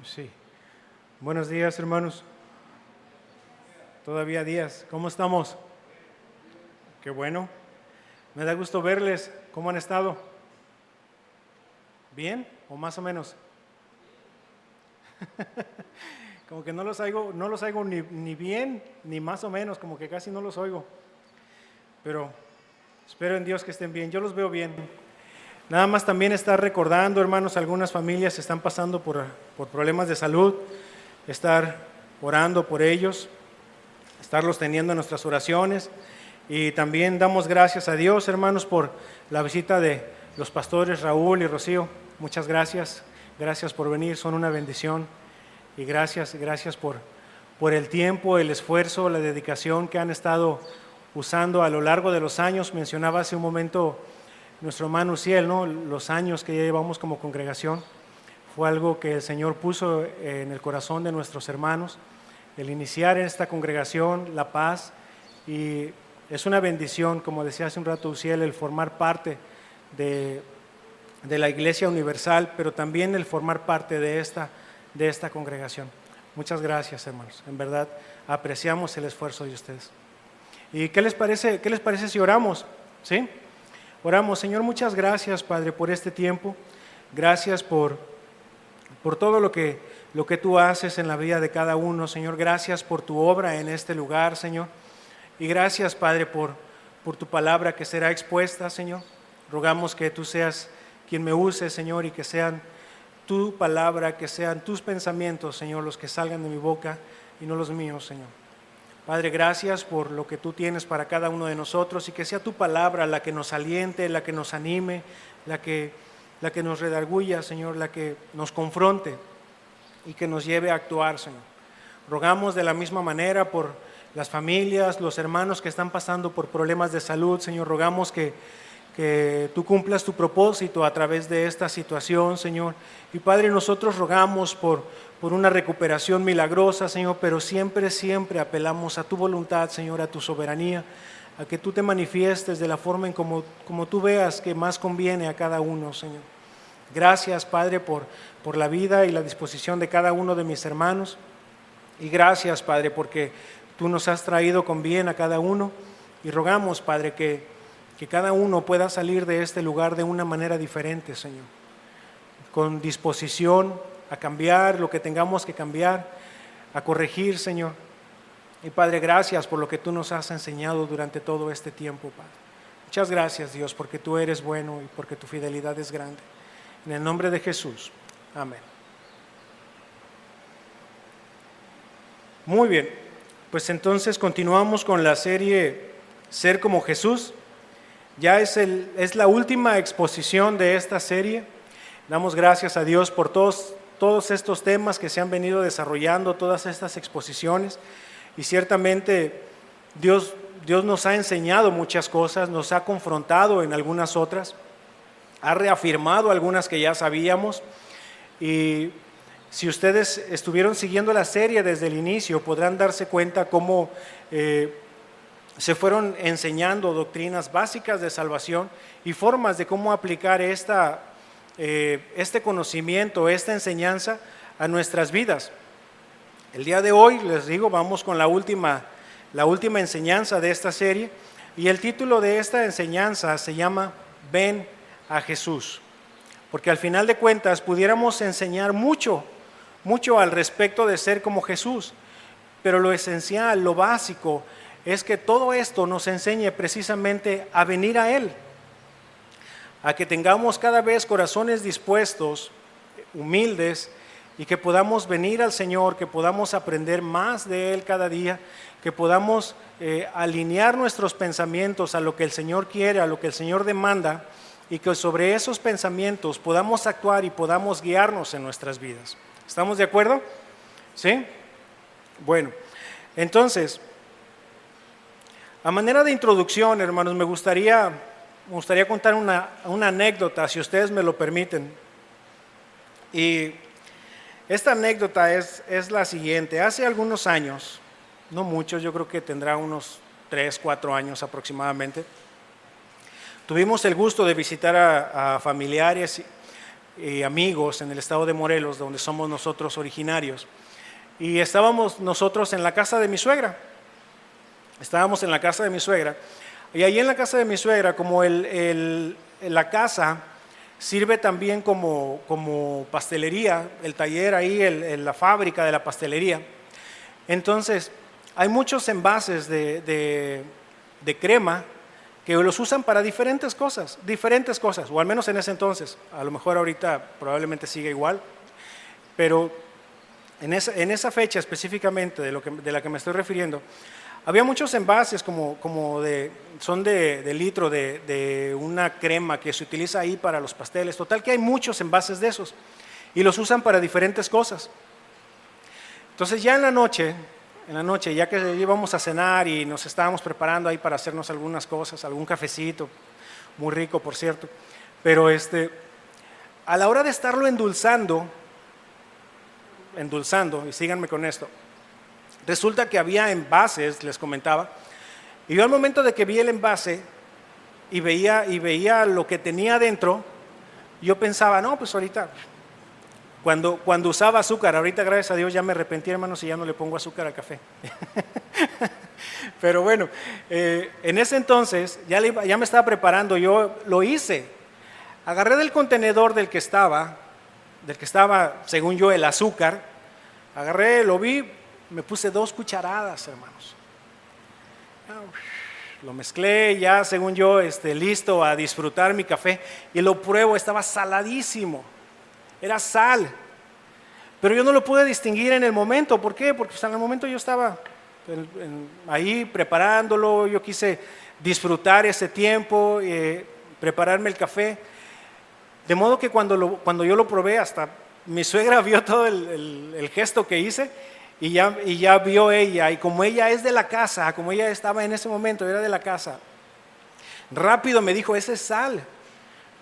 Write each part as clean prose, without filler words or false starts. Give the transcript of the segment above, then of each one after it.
Sí. Buenos días, hermanos. Todavía días. ¿Cómo estamos? Qué bueno. Me da gusto verles. ¿Cómo han estado? ¿Bien o más o menos? Como que no los oigo ni bien ni más o menos, como que casi no los oigo. Pero espero en Dios que estén bien. Yo los veo bien. Nada más también estar recordando, hermanos, algunas familias están pasando por problemas de salud, estar orando por ellos, estarlos teniendo en nuestras oraciones. Y también damos gracias a Dios, hermanos, por la visita de los pastores Raúl y Rocío. Muchas gracias. Gracias por venir, son una bendición. Y gracias por el tiempo, el esfuerzo, la dedicación que han estado usando a lo largo de los años. Mencionaba hace un momento nuestro hermano Uciel, ¿no? Los años que ya llevamos como congregación. Fue algo que el Señor puso en el corazón de nuestros hermanos, el iniciar esta congregación, la paz, y es una bendición, como decía hace un rato Uciel, el formar parte de la Iglesia Universal, pero también el formar parte de esta congregación. Muchas gracias, hermanos. En verdad, apreciamos el esfuerzo de ustedes. ¿Y qué les parece si oramos? ¿Sí? Oramos. Señor, muchas gracias, Padre, por este tiempo. Gracias por todo lo que tú haces en la vida de cada uno, Señor. Gracias por tu obra en este lugar, Señor. Y gracias, Padre, por tu palabra que será expuesta, Señor. Rogamos que tú seas quien me use, Señor, y que sean tu palabra, que sean tus pensamientos, Señor, los que salgan de mi boca y no los míos, Señor. Padre, gracias por lo que tú tienes para cada uno de nosotros y que sea tu palabra la que nos aliente, la que nos anime, la que nos redarguya, Señor, la que nos confronte y que nos lleve a actuar, Señor. Rogamos de la misma manera por las familias, los hermanos que están pasando por problemas de salud, Señor. Rogamos que tú cumplas tu propósito a través de esta situación, Señor. Y Padre, nosotros rogamos por una recuperación milagrosa, Señor, pero siempre apelamos a tu voluntad, Señor, a tu soberanía, a que tú te manifiestes de la forma en como tú veas que más conviene a cada uno, Señor. Gracias, Padre, por la vida y la disposición de cada uno de mis hermanos. Y gracias, Padre, porque tú nos has traído con bien a cada uno. Y rogamos, Padre, que cada uno pueda salir de este lugar de una manera diferente, Señor. Con disposición a cambiar lo que tengamos que cambiar, a corregir, Señor. Y Padre, gracias por lo que tú nos has enseñado durante todo este tiempo, Padre. Muchas gracias, Dios, porque tú eres bueno y porque tu fidelidad es grande. En el nombre de Jesús. Amén. Muy bien, pues entonces continuamos con la serie Ser como Jesús. Ya es la última exposición de esta serie. Damos gracias a Dios por todos estos temas que se han venido desarrollando, todas estas exposiciones. Y ciertamente Dios nos ha enseñado muchas cosas, nos ha confrontado en algunas otras, ha reafirmado algunas que ya sabíamos. Y si ustedes estuvieron siguiendo la serie desde el inicio, podrán darse cuenta cómo se fueron enseñando doctrinas básicas de salvación y formas de cómo aplicar este conocimiento, esta enseñanza a nuestras vidas. El día de hoy, les digo, vamos con la última enseñanza de esta serie, y el título de esta enseñanza se llama Ven a Jesús, porque al final de cuentas pudiéramos enseñar mucho al respecto de ser como Jesús, pero lo esencial, lo básico, es que todo esto nos enseñe precisamente a venir a Él, a que tengamos cada vez corazones dispuestos, humildes, y que podamos venir al Señor, que podamos aprender más de Él cada día, que podamos alinear nuestros pensamientos a lo que el Señor quiere, a lo que el Señor demanda, y que sobre esos pensamientos podamos actuar y podamos guiarnos en nuestras vidas. ¿Estamos de acuerdo? ¿Sí? Bueno, entonces, a manera de introducción, hermanos, me gustaría contar una anécdota, si ustedes me lo permiten. Y esta anécdota es la siguiente. Hace algunos años, no muchos, yo creo que tendrá unos 3, 4 años aproximadamente, tuvimos el gusto de visitar a familiares amigos en el estado de Morelos, donde somos nosotros originarios. Y estábamos nosotros en la casa de mi suegra. Estábamos en la casa de mi suegra. Y ahí en la casa de mi suegra, como la casa sirve también como pastelería, el taller ahí, la fábrica de la pastelería. Entonces, hay muchos envases de crema que los usan para diferentes cosas, o al menos en ese entonces. A lo mejor ahorita probablemente siga igual, pero en esa fecha específicamente de la que me estoy refiriendo, había muchos envases son de litro de una crema que se utiliza ahí para los pasteles. Total que hay muchos envases de esos y los usan para diferentes cosas. Entonces ya en la noche, ya que íbamos a cenar y nos estábamos preparando ahí para hacernos algunas cosas, algún cafecito, muy rico por cierto, pero a la hora de estarlo endulzando, y síganme con esto, resulta que había envases, les comentaba, y yo al momento de que vi el envase y veía lo que tenía adentro, yo pensaba, no, pues ahorita, cuando usaba azúcar, ahorita gracias a Dios ya me arrepentí, hermanos, y ya no le pongo azúcar al café. Pero bueno, en ese entonces ya me estaba preparando, yo lo hice, agarré del contenedor del que estaba, según yo, el azúcar, agarré, lo vi, me puse 2 cucharadas, hermanos. Lo mezclé ya, según yo, listo a disfrutar mi café, y lo pruebo, estaba saladísimo, era sal, pero yo no lo pude distinguir en el momento. ¿Por qué? Porque en el momento yo estaba ahí preparándolo, yo quise disfrutar ese tiempo, prepararme el café, de modo que cuando yo lo probé, hasta mi suegra vio todo el gesto que hice, y ya vio ella, y como ella es de la casa, como ella estaba en ese momento, era de la casa, rápido me dijo, ese es sal.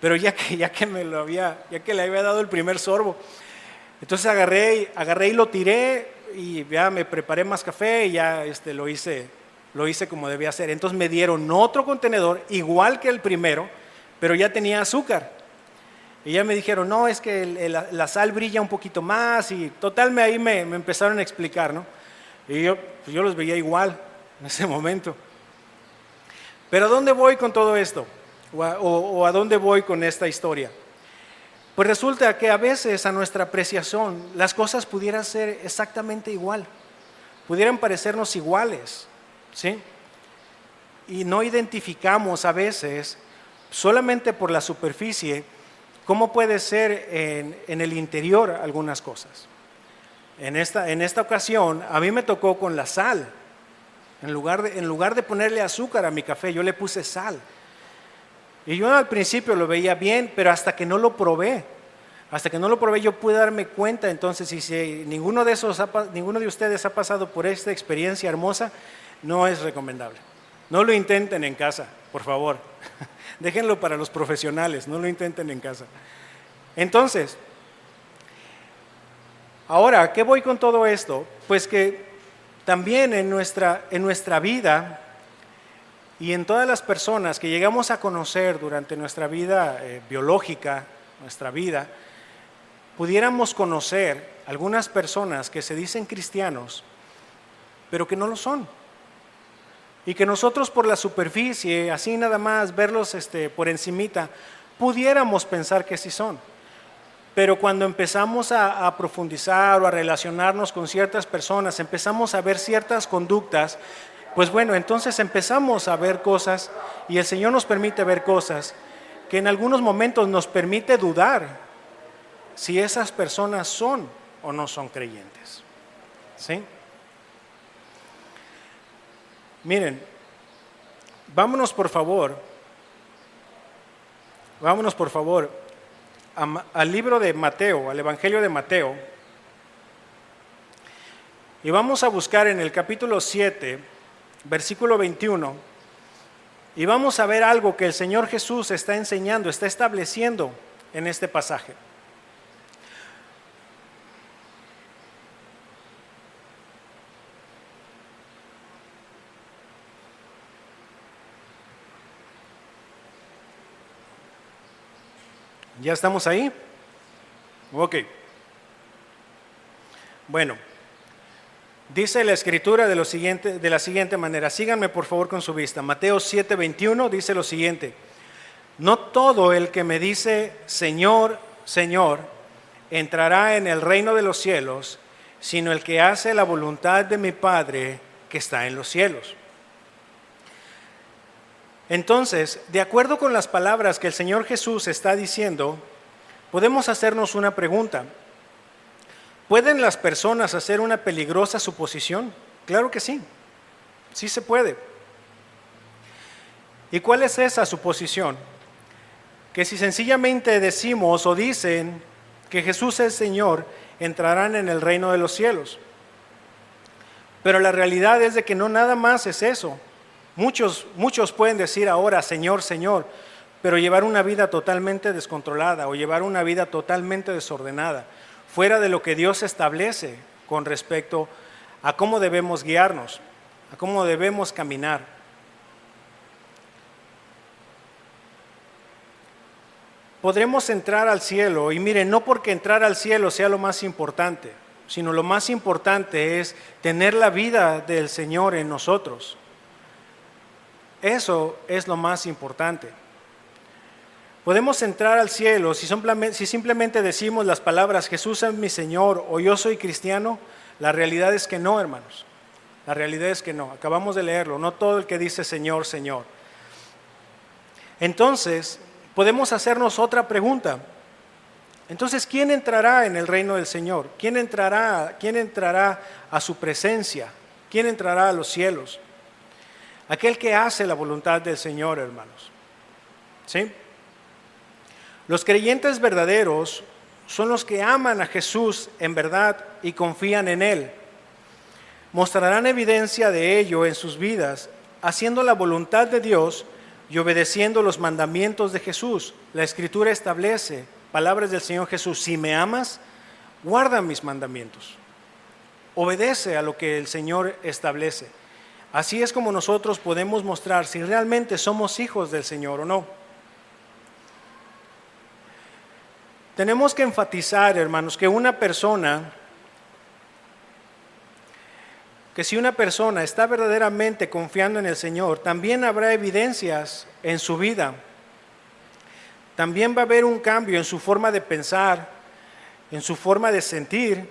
Pero ya que le había dado el primer sorbo, entonces agarré y lo tiré, y ya me preparé más café, y ya lo hice como debía ser. Entonces me dieron otro contenedor, igual que el primero, pero ya tenía azúcar. Y ya me dijeron, no, es que la sal brilla un poquito más, y total, ahí me empezaron a explicar, ¿no? Y yo los veía igual en ese momento. Pero ¿a dónde voy con todo esto? ¿O a dónde voy con esta historia? Pues resulta que a veces a nuestra apreciación las cosas pudieran ser exactamente igual, pudieran parecernos iguales, ¿sí? Y no identificamos a veces, solamente por la superficie, cómo puede ser en el interior algunas cosas. En esta ocasión a mí me tocó con la sal. En lugar de ponerle azúcar a mi café, yo le puse sal. Y yo al principio lo veía bien, pero hasta que no lo probé, yo pude darme cuenta. Entonces, si ninguno de ustedes ha pasado por esta experiencia hermosa, no es recomendable. No lo intenten en casa, por favor. Déjenlo para los profesionales, no lo intenten en casa. Entonces, ahora, ¿a qué voy con todo esto? Pues que también en nuestra vida, y en todas las personas que llegamos a conocer durante nuestra vida biológica, nuestra vida, pudiéramos conocer algunas personas que se dicen cristianos, pero que no lo son. Y que nosotros por la superficie, así nada más, verlos por encimita, pudiéramos pensar que sí son. Pero cuando empezamos a profundizar o a relacionarnos con ciertas personas, empezamos a ver ciertas conductas, pues bueno, entonces empezamos a ver cosas, y el Señor nos permite ver cosas que en algunos momentos nos permite dudar si esas personas son o no son creyentes. ¿Sí? Miren, vámonos por favor al libro de Mateo, al Evangelio de Mateo, y vamos a buscar en el capítulo 7, versículo 21, y vamos a ver algo que el Señor Jesús está enseñando, está estableciendo en este pasaje. ¿Ya estamos ahí? Ok. Bueno, dice la Escritura de la siguiente manera. Síganme por favor con su vista. Mateo 7:21 dice lo siguiente. No todo el que me dice Señor, Señor, entrará en el reino de los cielos, sino el que hace la voluntad de mi Padre que está en los cielos. Entonces, de acuerdo con las palabras que el Señor Jesús está diciendo, podemos hacernos una pregunta. ¿Pueden las personas hacer una peligrosa suposición? Claro que sí, sí se puede. ¿Y cuál es esa suposición? Que si sencillamente decimos o dicen que Jesús es Señor, entrarán en el reino de los cielos. Pero la realidad es de que no nada más es eso. Muchos pueden decir ahora Señor, Señor, pero llevar una vida totalmente descontrolada o llevar una vida totalmente desordenada, fuera de lo que Dios establece con respecto a cómo debemos guiarnos, a cómo debemos caminar. Podremos entrar al cielo, y miren, no porque entrar al cielo sea lo más importante, sino lo más importante es tener la vida del Señor en nosotros. Eso es lo más importante. Podemos entrar al cielo si simplemente decimos las palabras Jesús es mi Señor o yo soy cristiano. La realidad es que no, hermanos. La realidad es que no. Acabamos de leerlo. No todo el que dice Señor, Señor. Entonces, podemos hacernos otra pregunta. Entonces, ¿quién entrará en el reino del Señor? ¿Quién entrará a su presencia? ¿Quién entrará a los cielos? Aquel que hace la voluntad del Señor, hermanos. ¿Sí? Los creyentes verdaderos son los que aman a Jesús en verdad y confían en Él. Mostrarán evidencia de ello en sus vidas, haciendo la voluntad de Dios y obedeciendo los mandamientos de Jesús. La Escritura establece, palabras del Señor Jesús, si me amas, guarda mis mandamientos. Obedece a lo que el Señor establece. Así es como nosotros podemos mostrar si realmente somos hijos del Señor o no. Tenemos que enfatizar, hermanos, que si una persona está verdaderamente confiando en el Señor, también habrá evidencias en su vida. También va a haber un cambio en su forma de pensar, en su forma de sentir,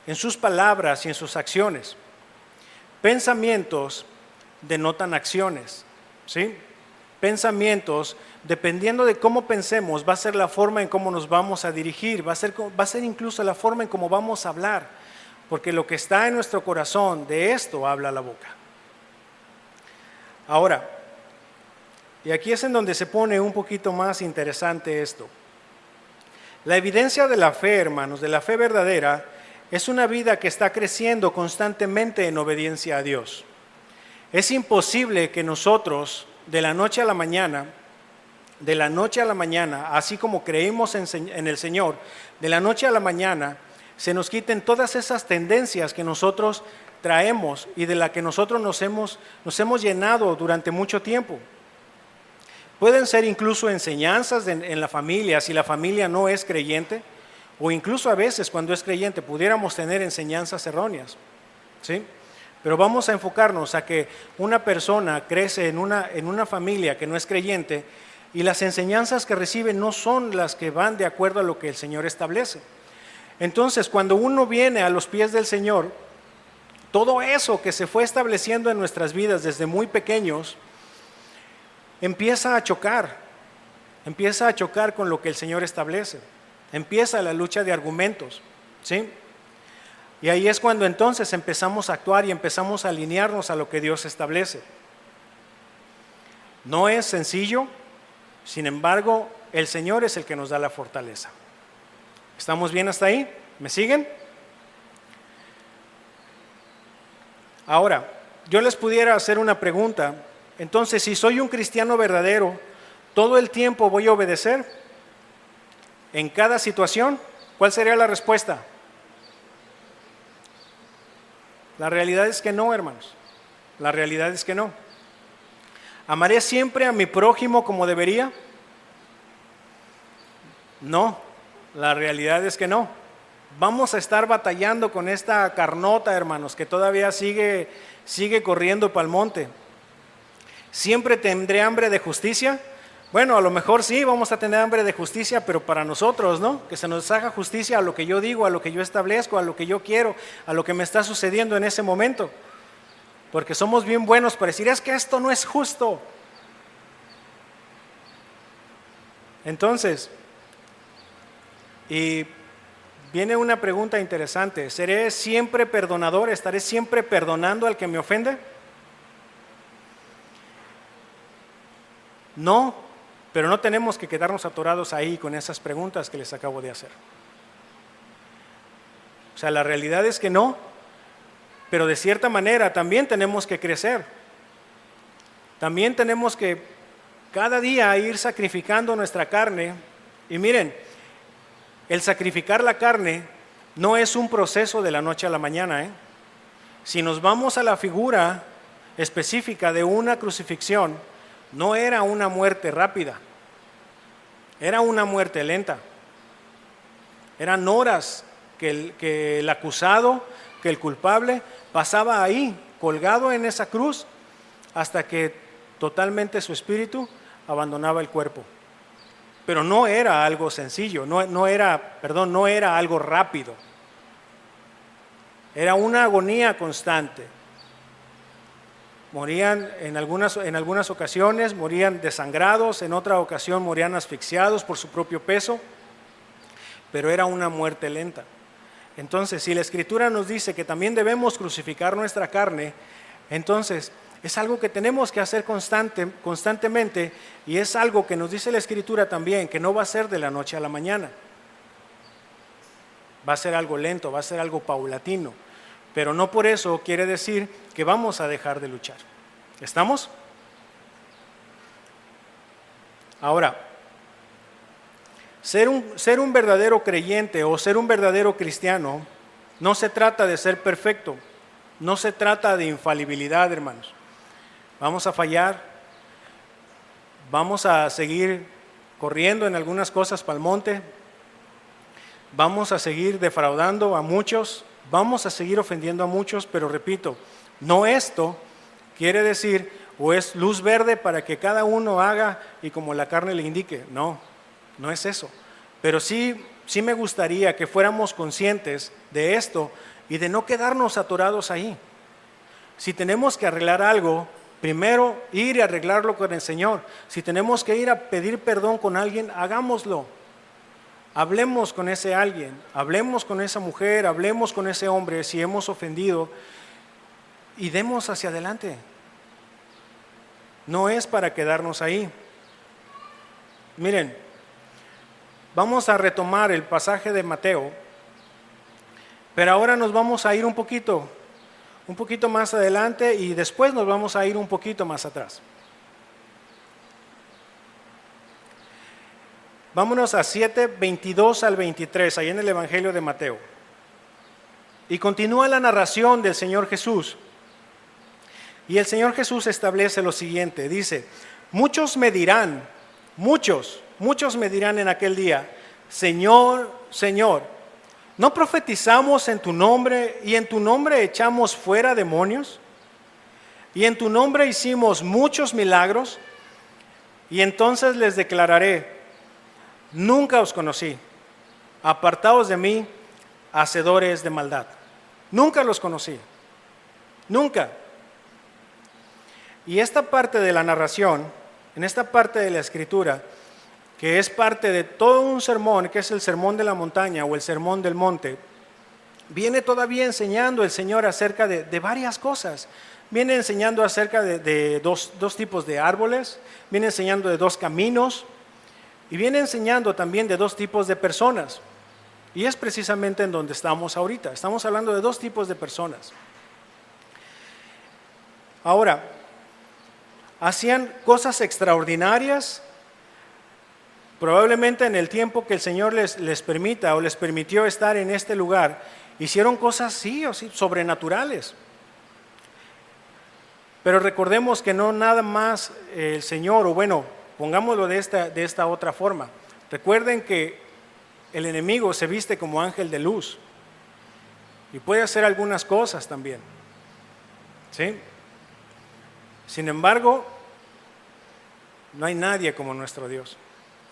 en sus palabras y en sus acciones. Pensamientos denotan acciones, ¿sí? Pensamientos, dependiendo de cómo pensemos, va a ser la forma en cómo nos vamos a dirigir, va a ser incluso la forma en cómo vamos a hablar, porque lo que está en nuestro corazón, de esto habla la boca. Ahora, y aquí es en donde se pone un poquito más interesante esto. La evidencia de la fe, hermanos, de la fe verdadera, es una vida que está creciendo constantemente en obediencia a Dios. Es imposible que nosotros, de la noche a la mañana, así como creímos en el Señor, de la noche a la mañana, se nos quiten todas esas tendencias que nosotros traemos y de la que nosotros nos hemos llenado durante mucho tiempo. Pueden ser incluso enseñanzas en la familia, si la familia no es creyente, o incluso a veces cuando es creyente pudiéramos tener enseñanzas erróneas, ¿sí? Pero vamos a enfocarnos a que una persona crece en una familia que no es creyente y las enseñanzas que recibe no son las que van de acuerdo a lo que el Señor establece. Entonces, cuando uno viene a los pies del Señor, todo eso que se fue estableciendo en nuestras vidas desde muy pequeños, empieza a chocar con lo que el Señor establece. Empieza la lucha de argumentos, ¿sí? Y ahí es cuando entonces empezamos a actuar y empezamos a alinearnos a lo que Dios establece. No es sencillo, sin embargo, el Señor es el que nos da la fortaleza. ¿Estamos bien hasta ahí? ¿Me siguen? Ahora, yo les pudiera hacer una pregunta. Entonces, si soy un cristiano verdadero, ¿todo el tiempo voy a obedecer? En cada situación, ¿cuál sería la respuesta? La realidad es que no, hermanos. La realidad es que no. ¿Amaré siempre a mi prójimo como debería? No. La realidad es que no. Vamos a estar batallando con esta carnota, hermanos, que todavía sigue corriendo para el monte. ¿Siempre tendré hambre de justicia? Bueno, a lo mejor sí, vamos a tener hambre de justicia, pero para nosotros, ¿no? Que se nos haga justicia a lo que yo digo, a lo que yo establezco, a lo que yo quiero, a lo que me está sucediendo en ese momento. Porque somos bien buenos para decir, es que esto no es justo. Entonces, y viene una pregunta interesante, ¿seré siempre perdonador? ¿Estaré siempre perdonando al que me ofende? No, pero no tenemos que quedarnos atorados ahí con esas preguntas que les acabo de hacer. O sea, la realidad es que no, pero de cierta manera también tenemos que crecer. También tenemos que cada día ir sacrificando nuestra carne. Y miren, el sacrificar la carne no es un proceso de la noche a la mañana, ¿eh? Si nos vamos a la figura específica de una crucifixión, no era una muerte rápida, era una muerte lenta. Eran horas que el acusado, que el culpable pasaba ahí, colgado en esa cruz, hasta que totalmente su espíritu abandonaba el cuerpo. Pero no era algo sencillo, no era algo rápido. Era una agonía constante. Morían en algunas ocasiones, morían desangrados, en otra ocasión morían asfixiados por su propio peso, pero era una muerte lenta. Entonces, si la Escritura nos dice que también debemos crucificar nuestra carne, entonces es algo que tenemos que hacer constantemente, y es algo que nos dice la Escritura también, que no va a ser de la noche a la mañana. Va a ser algo lento, va a ser algo paulatino, pero no por eso quiere decir que vamos a dejar de luchar. ¿Estamos? Ahora, ser un verdadero creyente o ser un verdadero cristiano no se trata de ser perfecto, no se trata de infalibilidad, hermanos. Vamos a fallar, vamos a seguir corriendo en algunas cosas para el monte, vamos a seguir defraudando a muchos, vamos a seguir ofendiendo a muchos, pero repito, no esto quiere decir o es luz verde para que cada uno haga y como la carne le indique. No es eso. Pero sí me gustaría que fuéramos conscientes de esto y de no quedarnos atorados ahí. Si tenemos que arreglar algo, primero ir y arreglarlo con el Señor. Si tenemos que ir a pedir perdón con alguien, hagámoslo. Hablemos con ese alguien, hablemos con esa mujer, hablemos con ese hombre si hemos ofendido y demos hacia adelante. No es para quedarnos ahí. Miren, vamos a retomar el pasaje de Mateo, pero ahora nos vamos a ir un poquito más adelante y después nos vamos a ir un poquito más atrás. Vámonos a 7:22 al 23, ahí en el Evangelio de Mateo. Y continúa la narración del Señor Jesús. Y el Señor Jesús establece lo siguiente, dice, muchos me dirán en aquel día, Señor, Señor, ¿no profetizamos en tu nombre y en tu nombre echamos fuera demonios? Y en tu nombre hicimos muchos milagros. Y entonces les declararé, nunca os conocí, apartaos de mí, hacedores de maldad. Nunca los conocí, nunca. Y esta parte de la narración, en esta parte de la Escritura, que es parte de todo un sermón, que es el sermón de la montaña o el sermón del monte, viene todavía enseñando el Señor acerca de varias cosas. Viene enseñando acerca de dos tipos de árboles, viene enseñando de dos caminos, y viene enseñando también de dos tipos de personas. Y es precisamente en donde estamos ahorita. Estamos hablando de dos tipos de personas. Ahora, hacían cosas extraordinarias, probablemente en el tiempo que el Señor les permita o les permitió estar en este lugar, hicieron cosas sí o sí sobrenaturales. Pero recordemos que no nada más el Señor, o bueno, pongámoslo de esta otra forma. Recuerden que el enemigo se viste como ángel de luz y puede hacer algunas cosas también, ¿sí? Sin embargo, no hay nadie como nuestro Dios.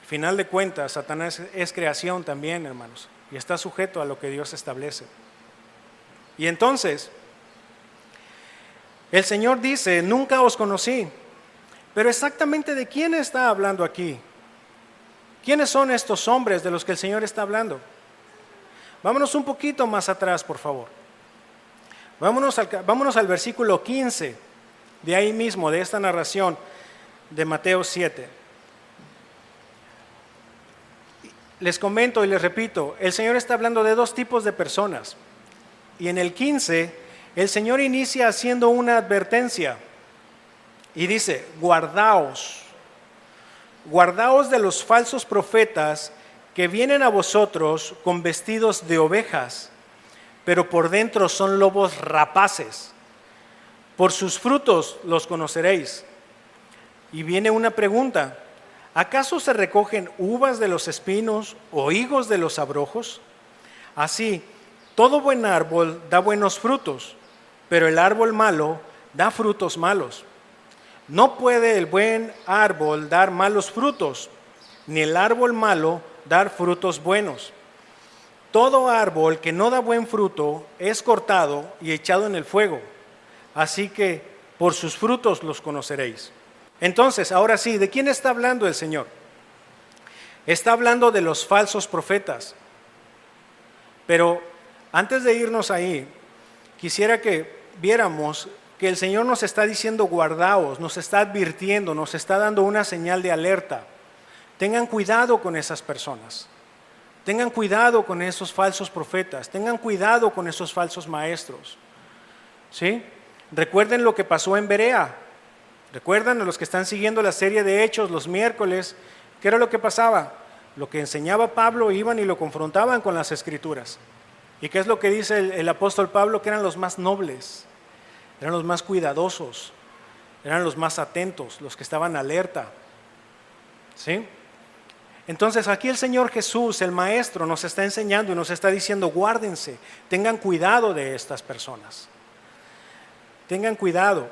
Al final de cuentas, Satanás es creación también, hermanos, y está sujeto a lo que Dios establece. Y entonces, el Señor dice, nunca os conocí. Pero exactamente ¿de quién está hablando aquí? ¿Quiénes son estos hombres de los que el Señor está hablando? Vámonos un poquito más atrás, por favor. Vámonos al versículo 15, de ahí mismo, de esta narración de Mateo 7. Les comento y les repito, el Señor está hablando de dos tipos de personas. Y en el 15, el Señor inicia haciendo una advertencia. Y dice, guardaos de los falsos profetas que vienen a vosotros con vestidos de ovejas, pero por dentro son lobos rapaces. Por sus frutos los conoceréis. Y viene una pregunta, ¿acaso se recogen uvas de los espinos o higos de los abrojos? Así, todo buen árbol da buenos frutos, pero el árbol malo da frutos malos. No puede el buen árbol dar malos frutos, ni el árbol malo dar frutos buenos. Todo árbol que no da buen fruto es cortado y echado en el fuego. Así que por sus frutos los conoceréis. Entonces, ahora sí, ¿de quién está hablando el Señor? Está hablando de los falsos profetas. Pero antes de irnos ahí, quisiera que viéramos que el Señor nos está diciendo guardaos, nos está advirtiendo, nos está dando una señal de alerta. Tengan cuidado con esas personas, tengan cuidado con esos falsos profetas, tengan cuidado con esos falsos maestros. ¿Sí? Recuerden lo que pasó en Berea, recuerdan a los que están siguiendo la serie de Hechos los miércoles, ¿qué era lo que pasaba? Lo que enseñaba Pablo, iban y lo confrontaban con las Escrituras. ¿Y qué es lo que dice el apóstol Pablo? Que eran los más nobles, eran los más cuidadosos, eran los más atentos, los que estaban alerta. ¿Sí? Entonces aquí el Señor Jesús, el Maestro, nos está enseñando y nos está diciendo, guárdense, tengan cuidado de estas personas. Tengan cuidado.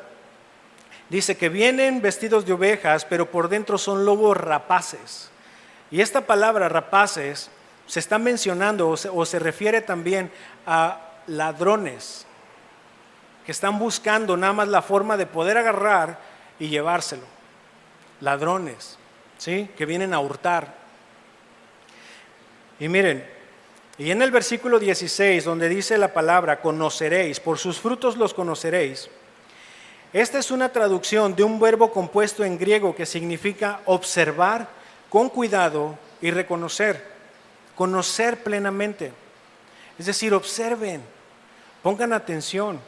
Dice que vienen vestidos de ovejas, pero por dentro son lobos rapaces. Y esta palabra rapaces se está mencionando o se refiere también a ladrones que están buscando nada más la forma de poder agarrar y llevárselo. Ladrones, ¿sí? Que vienen a hurtar. Y miren, y en el versículo 16, donde dice la palabra conoceréis, por sus frutos los conoceréis. Esta es una traducción de un verbo compuesto en griego que significa observar con cuidado y reconocer, conocer plenamente. Es decir, observen, pongan atención.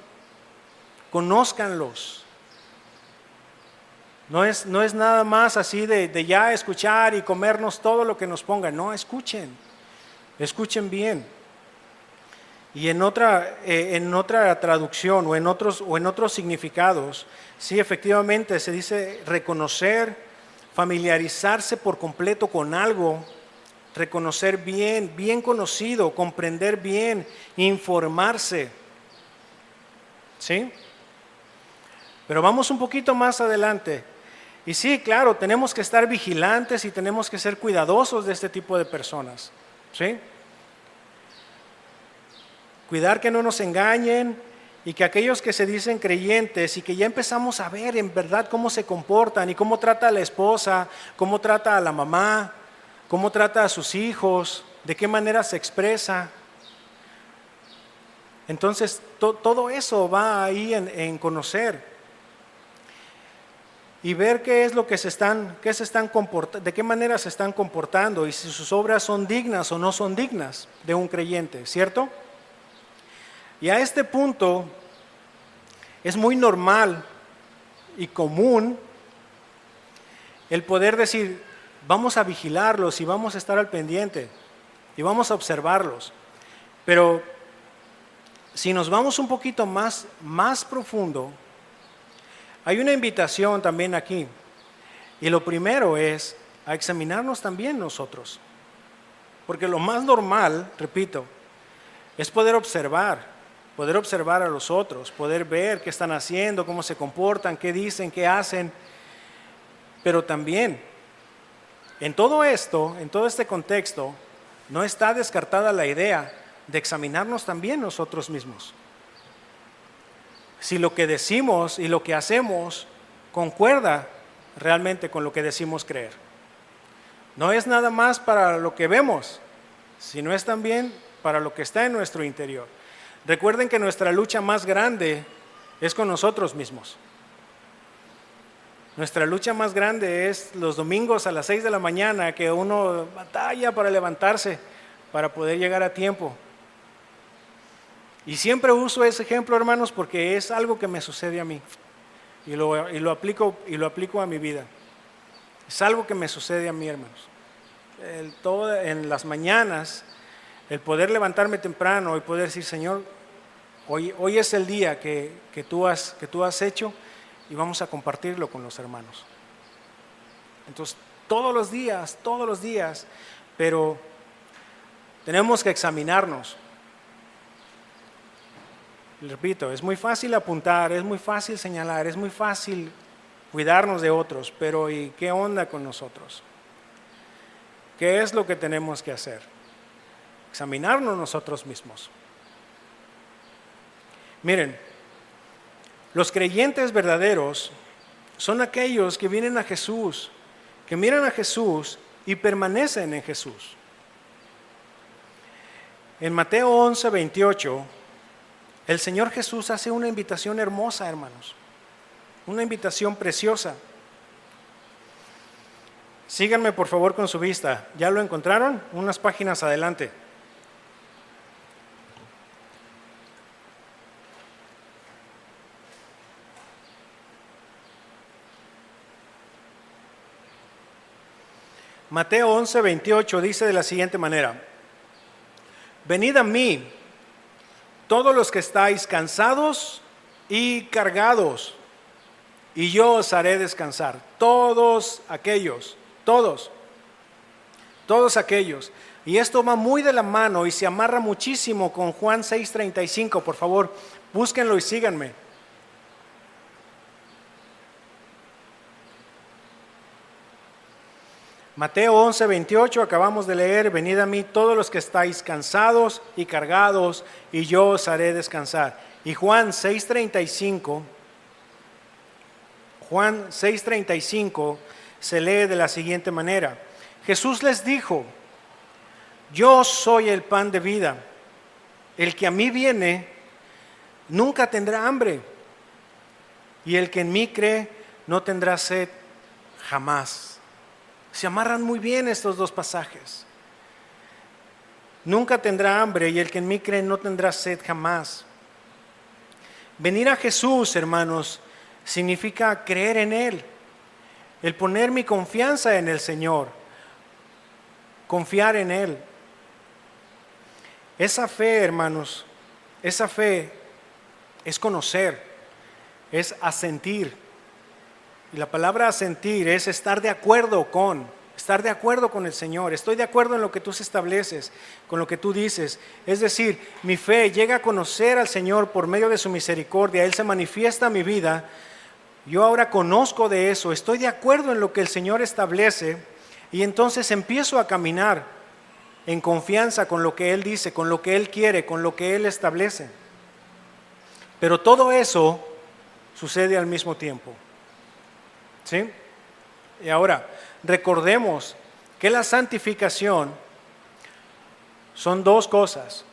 Conózcanlos. No es nada más así de ya escuchar y comernos todo lo que nos pongan. No, escuchen bien. Y en otra traducción o en otros significados, sí, efectivamente se dice reconocer, familiarizarse por completo con algo, reconocer bien conocido, comprender bien, informarse. ¿Sí? Pero vamos un poquito más adelante. Y sí, claro, tenemos que estar vigilantes y tenemos que ser cuidadosos de este tipo de personas. ¿Sí? Cuidar que no nos engañen y que aquellos que se dicen creyentes y que ya empezamos a ver en verdad cómo se comportan y cómo trata a la esposa, cómo trata a la mamá, cómo trata a sus hijos, de qué manera se expresa. Entonces, todo eso va ahí en conocer y ver qué es lo que de qué manera se están comportando y si sus obras son dignas o no son dignas de un creyente, ¿cierto? Y a este punto es muy normal y común el poder decir, vamos a vigilarlos y vamos a estar al pendiente y vamos a observarlos. Pero si nos vamos un poquito más profundo, hay una invitación también aquí. Y lo primero es a examinarnos también nosotros. Porque lo más normal, repito, es poder observar a los otros, poder ver qué están haciendo, cómo se comportan, qué dicen, qué hacen. Pero también, en todo esto, en todo este contexto, no está descartada la idea de examinarnos también nosotros mismos. Si lo que decimos y lo que hacemos concuerda realmente con lo que decimos creer. No es nada más para lo que vemos, sino es también para lo que está en nuestro interior. Recuerden que nuestra lucha más grande es con nosotros mismos. Nuestra lucha más grande es los domingos a las 6 de la mañana, que uno batalla para levantarse, para poder llegar a tiempo. Y siempre uso ese ejemplo, hermanos, porque es algo que me sucede a mí y lo aplico a mi vida. Es algo que me sucede a mí, hermanos. En las mañanas, el poder levantarme temprano y poder decir, Señor, hoy es el día que tú has hecho y vamos a compartirlo con los hermanos. Entonces, todos los días, pero tenemos que examinarnos. Repito, es muy fácil apuntar, es muy fácil señalar, es muy fácil cuidarnos de otros, pero ¿y qué onda con nosotros? ¿Qué es lo que tenemos que hacer? Examinarnos nosotros mismos. Miren, los creyentes verdaderos son aquellos que vienen a Jesús, que miran a Jesús y permanecen en Jesús. En Mateo 11:28, el Señor Jesús hace una invitación hermosa, hermanos, una invitación preciosa. Síganme por favor con su vista. ¿Ya lo encontraron? Unas páginas adelante. Mateo 11:28 dice de la siguiente manera: venid a mí, todos los que estáis cansados y cargados, y yo os haré descansar. Todos aquellos. Y esto va muy de la mano y se amarra muchísimo con Juan 6:35. Por favor, búsquenlo y síganme. Mateo 11:28, acabamos de leer: venid a mí todos los que estáis cansados y cargados, y yo os haré descansar. Y Juan 6:35 se lee de la siguiente manera: Jesús les dijo, yo soy el pan de vida, el que a mí viene nunca tendrá hambre, y el que en mí cree no tendrá sed jamás. Se amarran muy bien estos dos pasajes. Nunca tendrá hambre y el que en mí cree no tendrá sed jamás. Venir a Jesús, hermanos, significa creer en Él, el poner mi confianza en el Señor, confiar en Él. Esa fe, hermanos, esa fe es conocer, es asentir. Y la palabra asentir es estar de acuerdo con el Señor. Estoy de acuerdo en lo que tú estableces, con lo que tú dices. Es decir, mi fe llega a conocer al Señor por medio de su misericordia. Él se manifiesta en mi vida. Yo ahora conozco de eso. Estoy de acuerdo en lo que el Señor establece. Y entonces empiezo a caminar en confianza con lo que Él dice, con lo que Él quiere, con lo que Él establece. Pero todo eso sucede al mismo tiempo. ¿Sí? Y ahora, recordemos que la santificación son dos cosas.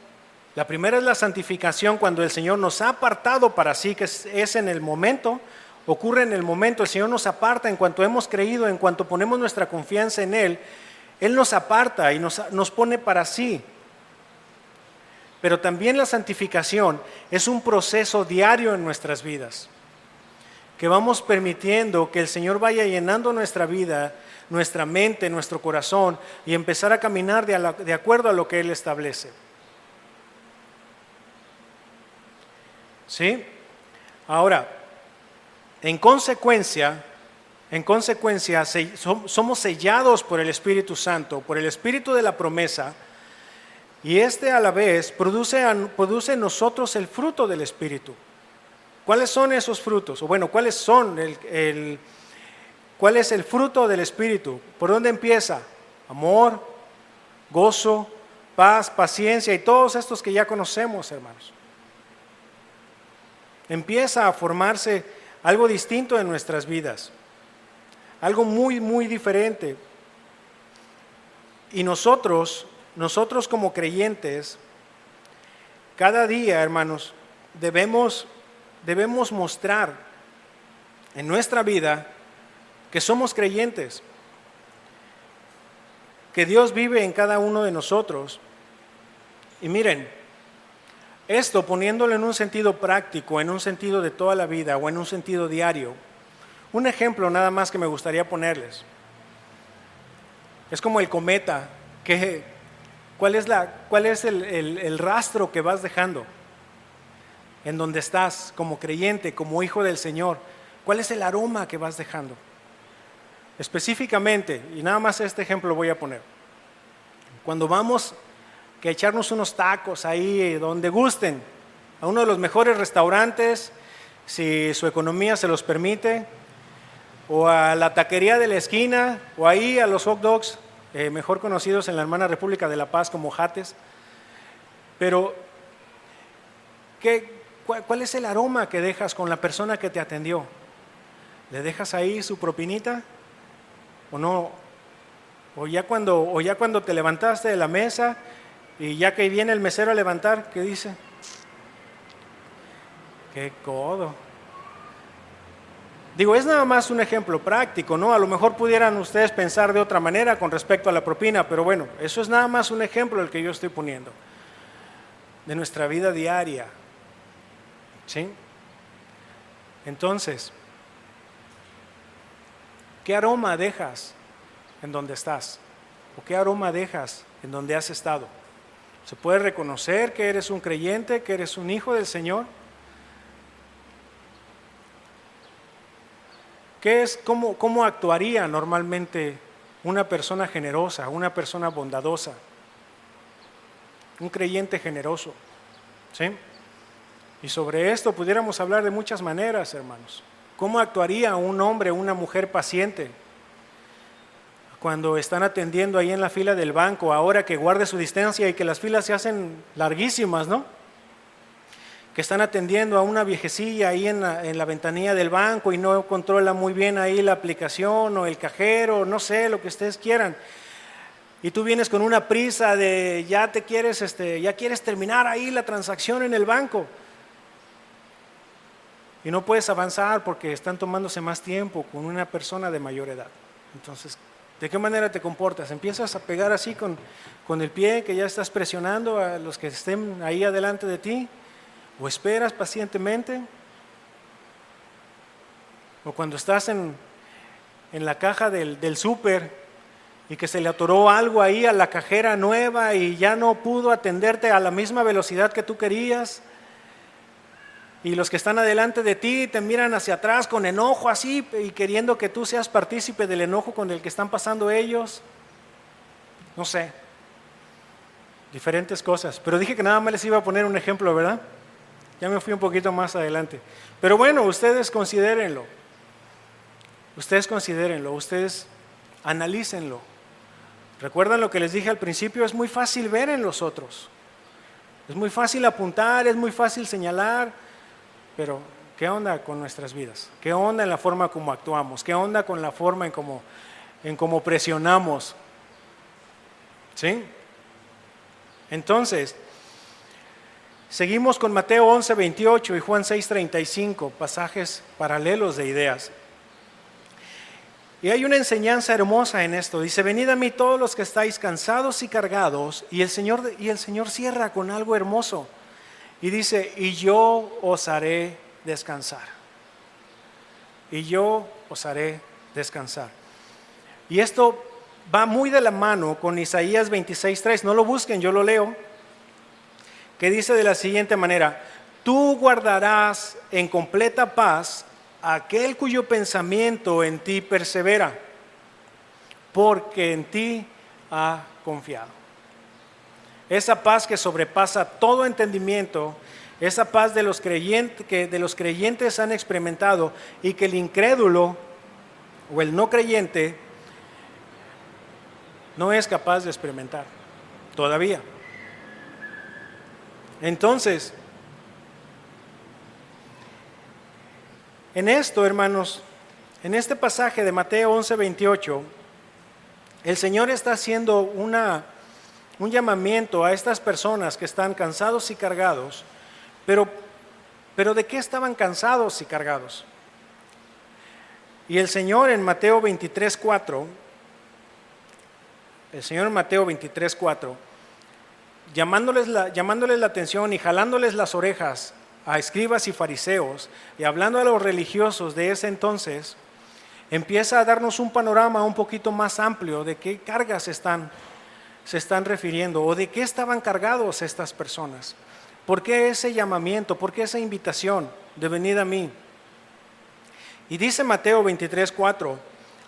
La primera es la santificación cuando el Señor nos ha apartado para sí, que es en el momento, ocurre en el momento. El Señor nos aparta en cuanto hemos creído, en cuanto ponemos nuestra confianza en Él. Él nos aparta y nos pone para sí. Pero también la santificación es un proceso diario en nuestras vidas, que vamos permitiendo que el Señor vaya llenando nuestra vida, nuestra mente, nuestro corazón, y empezar a caminar de acuerdo a lo que Él establece. ¿Sí? Ahora, en consecuencia, somos sellados por el Espíritu Santo, por el Espíritu de la promesa, Y este a la vez produce en nosotros el fruto del Espíritu. ¿Cuáles son esos frutos? O bueno, ¿cuál es el fruto del Espíritu? ¿Por dónde empieza? Amor, gozo, paz, paciencia y todos estos que ya conocemos, hermanos. Empieza a formarse algo distinto en nuestras vidas, algo muy, muy diferente. Y nosotros como creyentes, cada día, hermanos, debemos mostrar en nuestra vida que somos creyentes, que Dios vive en cada uno de nosotros. Y miren, esto poniéndolo en un sentido práctico, en un sentido de toda la vida o en un sentido diario, un ejemplo nada más que me gustaría ponerles. Es como el cometa, ¿cuál es el rastro que vas dejando en donde estás como creyente, como hijo del Señor? ¿Cuál es el aroma que vas dejando? Específicamente, y nada más este ejemplo voy a poner. Cuando vamos a echarnos unos tacos ahí donde gusten, a uno de los mejores restaurantes, si su economía se los permite, o a la taquería de la esquina, o ahí a los hot dogs, mejor conocidos en la hermana República de La Paz como jates. Pero, ¿cuál es el aroma que dejas con la persona que te atendió? ¿Le dejas ahí su propinita o no? O ya cuando te levantaste de la mesa y ya que viene el mesero a levantar, ¿qué dice? ¡Qué codo! Digo, es nada más un ejemplo práctico, ¿no? A lo mejor pudieran ustedes pensar de otra manera con respecto a la propina, pero bueno, eso es nada más un ejemplo el que yo estoy poniendo de nuestra vida diaria, ¿sí? Entonces, ¿qué aroma dejas en donde estás? ¿O qué aroma dejas en donde has estado? ¿Se puede reconocer que eres un creyente, que eres un hijo del Señor? ¿Cómo actuaría normalmente una persona generosa, una persona bondadosa, un creyente generoso? ¿Sí? Y sobre esto pudiéramos hablar de muchas maneras, hermanos. ¿Cómo actuaría un hombre o una mujer paciente cuando están atendiendo ahí en la fila del banco, ahora que guarde su distancia y que las filas se hacen larguísimas, ¿no? Que están atendiendo a una viejecilla ahí en la ventanilla del banco y no controla muy bien ahí la aplicación o el cajero, no sé, lo que ustedes quieran. Y tú vienes con una prisa de ya quieres terminar ahí la transacción en el banco. Y no puedes avanzar porque están tomándose más tiempo con una persona de mayor edad. Entonces, ¿de qué manera te comportas? ¿Empiezas a pegar así con el pie que ya estás presionando a los que estén ahí adelante de ti? ¿O esperas pacientemente? ¿O cuando estás en la caja del súper y que se le atoró algo ahí a la cajera nueva y ya no pudo atenderte a la misma velocidad que tú querías? Y los que están adelante de ti te miran hacia atrás con enojo así y queriendo que tú seas partícipe del enojo con el que están pasando ellos. No sé, diferentes cosas. Pero dije que nada más les iba a poner un ejemplo, ¿verdad? Ya me fui un poquito más adelante. Pero bueno, ustedes considérenlo. Ustedes analícenlo. ¿Recuerdan lo que les dije al principio? Es muy fácil ver en los otros. Es muy fácil apuntar, es muy fácil señalar. Pero, ¿qué onda con nuestras vidas? ¿Qué onda en la forma como actuamos? ¿Qué onda con la forma en cómo presionamos? ¿Sí? Entonces, seguimos con Mateo 11:28 y Juan 6:35, pasajes paralelos de ideas. Y hay una enseñanza hermosa en esto. Dice, venid a mí todos los que estáis cansados y cargados. Y el Señor cierra con algo hermoso. Y dice, y yo os haré descansar. Y yo os haré descansar. Y esto va muy de la mano con Isaías 26:3. No lo busquen, yo lo leo. Que dice de la siguiente manera, tú guardarás en completa paz a aquel cuyo pensamiento en ti persevera, porque en ti ha confiado. esa paz que sobrepasa todo entendimiento, esa paz de los creyentes, que de los creyentes han experimentado y que el incrédulo o el no creyente no es capaz de experimentar todavía. Entonces, en esto, hermanos, en este pasaje de Mateo 11:28, el Señor está haciendo un llamamiento a estas personas que están cansados y cargados, pero ¿de qué estaban cansados y cargados? Y el Señor en Mateo 23:4, llamándoles la atención y jalándoles las orejas a escribas y fariseos y hablando a los religiosos de ese entonces, empieza a darnos un panorama un poquito más amplio de qué cargas se están refiriendo o de qué estaban cargados estas personas. ¿Por qué ese llamamiento? ¿Por qué esa invitación de venid a mí? Y dice Mateo 23:4,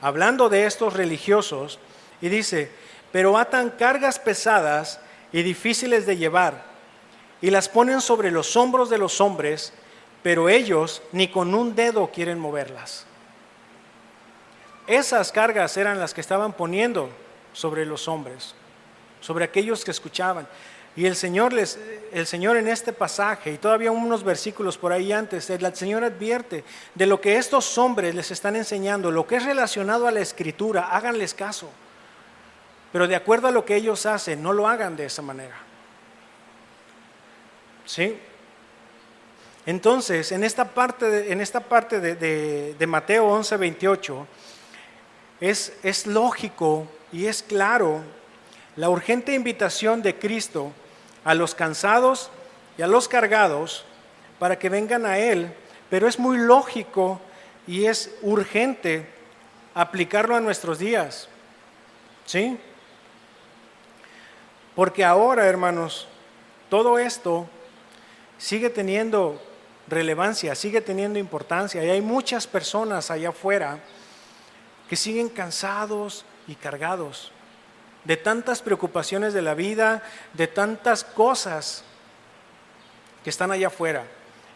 hablando de estos religiosos, y dice, pero atan cargas pesadas y difíciles de llevar, y las ponen sobre los hombros de los hombres, pero ellos ni con un dedo quieren moverlas. Esas cargas eran las que estaban poniendo sobre los hombres, sobre aquellos que escuchaban. Y el Señor en este pasaje, y todavía unos versículos por ahí antes, el Señor advierte de lo que estos hombres les están enseñando, lo que es relacionado a la Escritura, háganles caso. Pero de acuerdo a lo que ellos hacen, no lo hagan de esa manera. ¿Sí? Entonces, en esta parte de Mateo 11:28, es lógico y es claro la urgente invitación de Cristo a los cansados y a los cargados para que vengan a Él, pero es muy lógico y es urgente aplicarlo a nuestros días. ¿Sí? Porque ahora, hermanos, todo esto sigue teniendo relevancia, sigue teniendo importancia, y hay muchas personas allá afuera que siguen cansados y cargados de tantas preocupaciones de la vida, de tantas cosas que están allá afuera.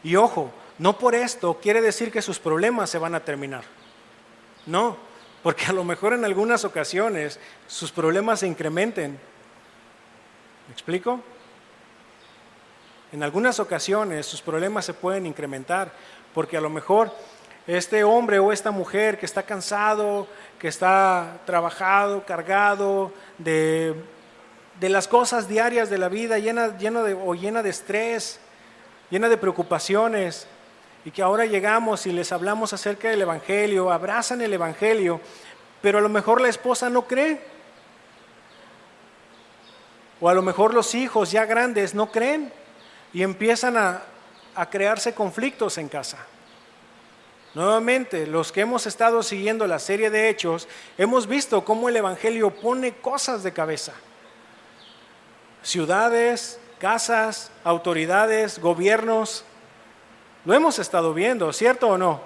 Y ojo, no por esto quiere decir que sus problemas se van a terminar. No, porque a lo mejor en algunas ocasiones sus problemas se incrementen. ¿Me explico? En algunas ocasiones sus problemas se pueden incrementar, porque a lo mejor este hombre o esta mujer que está cansado, que está trabajado, cargado de las cosas diarias de la vida, llena de estrés, llena de preocupaciones, y que ahora llegamos y les hablamos acerca del Evangelio, abrazan el Evangelio, pero a lo mejor la esposa no cree, o a lo mejor los hijos ya grandes no creen, y empiezan a crearse conflictos en casa. Nuevamente, los que hemos estado siguiendo la serie de Hechos, hemos visto cómo el Evangelio pone cosas de cabeza. Ciudades, casas, autoridades, gobiernos, lo hemos estado viendo, ¿cierto o no?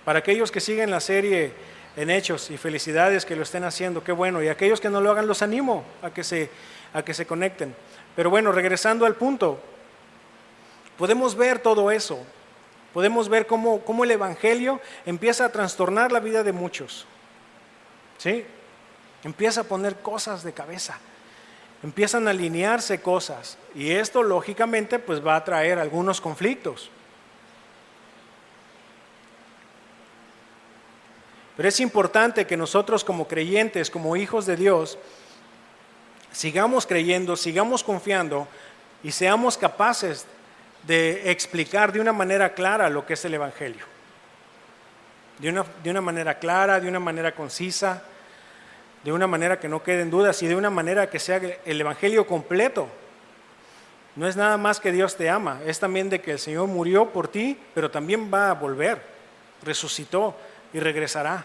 Para aquellos que siguen la serie en Hechos, y felicidades que lo estén haciendo, qué bueno, y aquellos que no lo hagan los animo a que se conecten. Pero bueno, regresando al punto, podemos ver todo eso. Podemos ver cómo el Evangelio empieza a trastornar la vida de muchos. ¿Sí? Empieza a poner cosas de cabeza. Empiezan a alinearse cosas. Y esto, lógicamente, pues va a traer algunos conflictos. Pero es importante que nosotros como creyentes, como hijos de Dios, sigamos creyendo, sigamos confiando y seamos capaces de explicar de una manera clara lo que es el Evangelio. De una manera clara, de una manera concisa, de una manera que no queden dudas y de una manera que sea el Evangelio completo. No es nada más que Dios te ama, es también de que el Señor murió por ti, pero también va a volver, resucitó y regresará.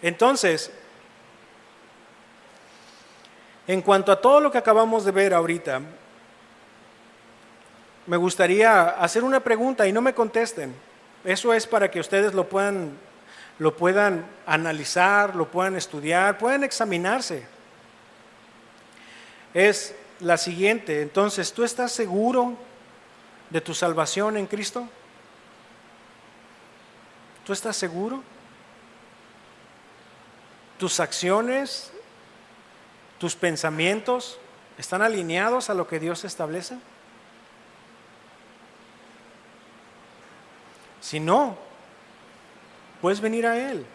Entonces, en cuanto a todo lo que acabamos de ver ahorita, me gustaría hacer una pregunta y no me contesten. Eso es para que ustedes lo puedan analizar, lo puedan estudiar, puedan examinarse. es la siguiente. Entonces, ¿tú estás seguro de tu salvación en Cristo? ¿Tú estás seguro? ¿Tus acciones, tus pensamientos están alineados a lo que Dios establece? Si no, puedes venir a Él,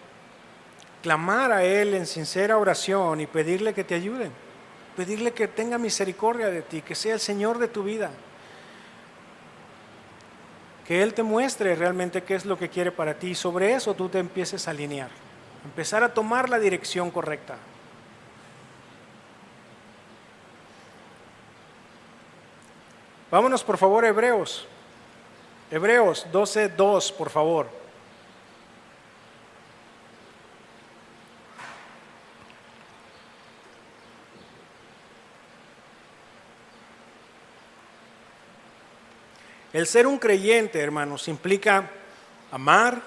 clamar a Él en sincera oración y pedirle que te ayude, pedirle que tenga misericordia de ti, que sea el Señor de tu vida, que Él te muestre realmente qué es lo que quiere para ti y sobre eso tú te empieces a alinear, empezar a tomar la dirección correcta. Vámonos por favor a Hebreos 12:2, por favor. El ser un creyente, hermanos, implica amar,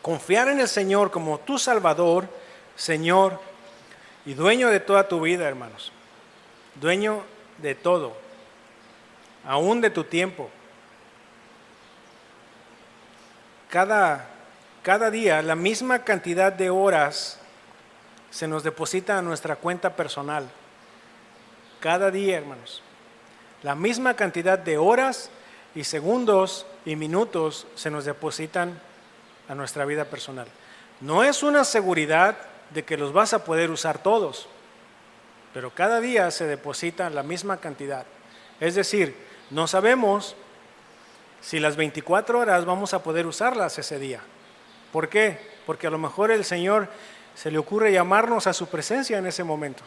confiar en el Señor como tu Salvador, Señor y dueño de toda tu vida, hermanos. Dueño de todo, aún de tu tiempo. Cada día la misma cantidad de horas se nos deposita a nuestra cuenta personal. Cada día, hermanos. La misma cantidad de horas y segundos y minutos se nos depositan a nuestra vida personal. No es una seguridad de que los vas a poder usar todos, pero cada día se deposita la misma cantidad. Es decir, no sabemos si las 24 horas vamos a poder usarlas ese día. ¿Por qué? Porque a lo mejor el Señor se le ocurre llamarnos a su presencia en ese momento.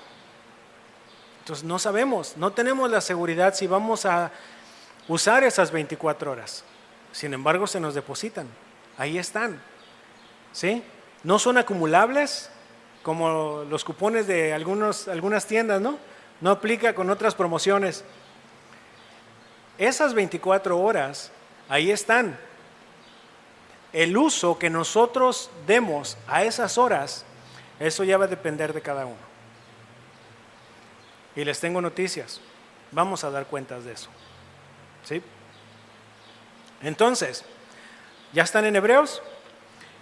Entonces no sabemos, no tenemos la seguridad si vamos a usar esas 24 horas. Sin embargo, se nos depositan. Ahí están. ¿Sí? No son acumulables como los cupones de algunas tiendas, ¿no? No aplica con otras promociones. Esas 24 horas, ahí están. El uso que nosotros demos a esas horas, eso ya va a depender de cada uno. Y les tengo noticias. Vamos a dar cuentas de eso. ¿Sí? Entonces, ¿ya están en Hebreos?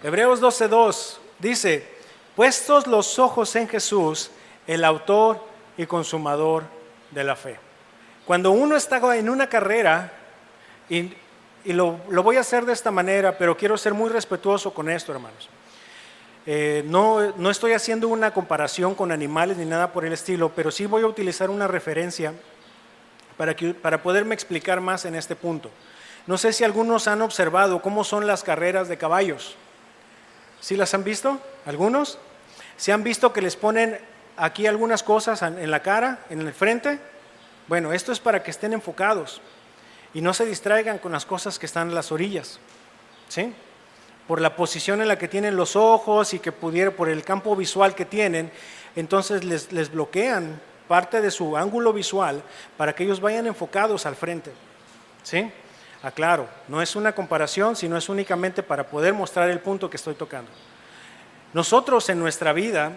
Hebreos 12:2 dice: puestos los ojos en Jesús, el autor y consumador de la fe. Cuando uno está en una carrera, y lo voy a hacer de esta manera, pero quiero ser muy respetuoso con esto, hermanos. No estoy haciendo una comparación con animales ni nada por el estilo, pero sí voy a utilizar una referencia para poderme explicar más en este punto. No sé si algunos han observado cómo son las carreras de caballos. ¿Sí las han visto? ¿Algunos? ¿Se han visto que les ponen aquí algunas cosas en la cara, en el frente? Bueno, esto es para que estén enfocados y no se distraigan con las cosas que están en las orillas, ¿sí? Por la posición en la que tienen los ojos y que por el campo visual que tienen, entonces les bloquean parte de su ángulo visual para que ellos vayan enfocados al frente, ¿sí? Aclaro, no es una comparación, sino es únicamente para poder mostrar el punto que estoy tocando. Nosotros en nuestra vida,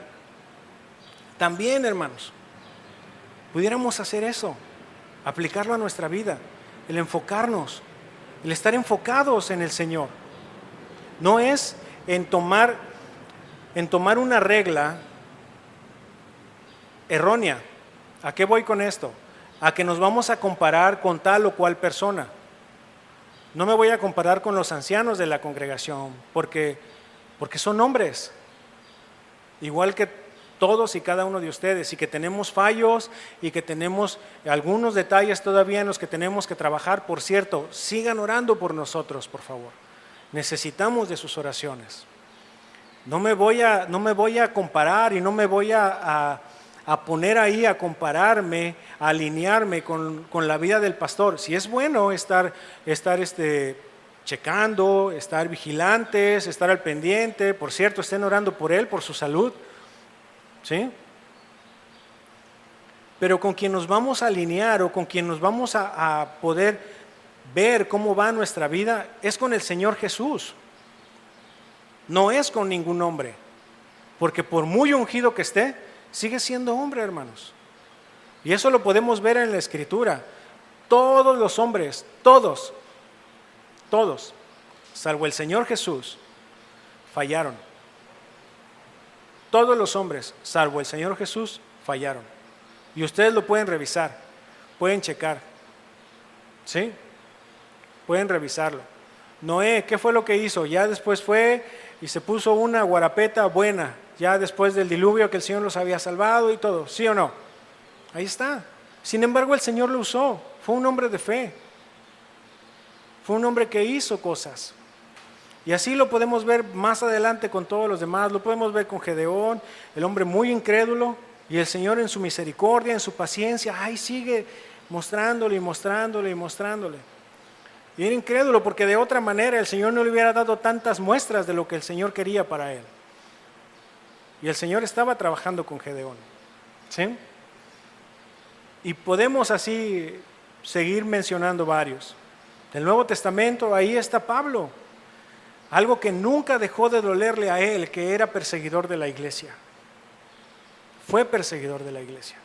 también, hermanos, pudiéramos hacer eso, aplicarlo a nuestra vida, el enfocarnos, el estar enfocados en el Señor. No es en tomar una regla errónea. ¿A qué voy con esto? A que nos vamos a comparar con tal o cual persona. No me voy a comparar con los ancianos de la congregación, porque son hombres, igual que todos y cada uno de ustedes, y que tenemos fallos y que tenemos algunos detalles todavía en los que tenemos que trabajar. Por cierto, sigan orando por nosotros, por favor. Necesitamos de sus oraciones. No me voy a comparar y no me voy a poner ahí a compararme, a alinearme con la vida del pastor. Si es bueno estar checando, estar vigilantes, estar al pendiente. Por cierto, estén orando por él, por su salud, ¿sí? Pero con quien nos vamos a alinear o con quien nos vamos a poder ver cómo va nuestra vida es con el Señor Jesús. No es con ningún hombre, porque por muy ungido que esté, sigue siendo hombre, hermanos. Y eso lo podemos ver en la Escritura. Todos los hombres, todos, salvo el Señor Jesús, fallaron. Todos los hombres, salvo el Señor Jesús, fallaron. Y ustedes lo pueden revisar, pueden checar. ¿Sí? Pueden revisarlo. Noé, ¿qué fue lo que hizo? Ya después fue y se puso una guarapeta buena, ya después del diluvio que el Señor los había salvado y todo. ¿Sí o no? Ahí está. Sin embargo, el Señor lo usó. Fue un hombre de fe. Fue un hombre que hizo cosas. Y así lo podemos ver más adelante con todos los demás. Lo podemos ver con Gedeón, el hombre muy incrédulo, y el Señor en su misericordia, en su paciencia, ahí sigue mostrándole y mostrándole y mostrándole. Y era incrédulo porque de otra manera el Señor no le hubiera dado tantas muestras de lo que el Señor quería para él. Y el Señor estaba trabajando con Gedeón. ¿Sí? Y podemos así seguir mencionando varios. Del Nuevo Testamento, ahí está Pablo. Algo que nunca dejó de dolerle a él, que era perseguidor de la iglesia. Fue perseguidor de la iglesia.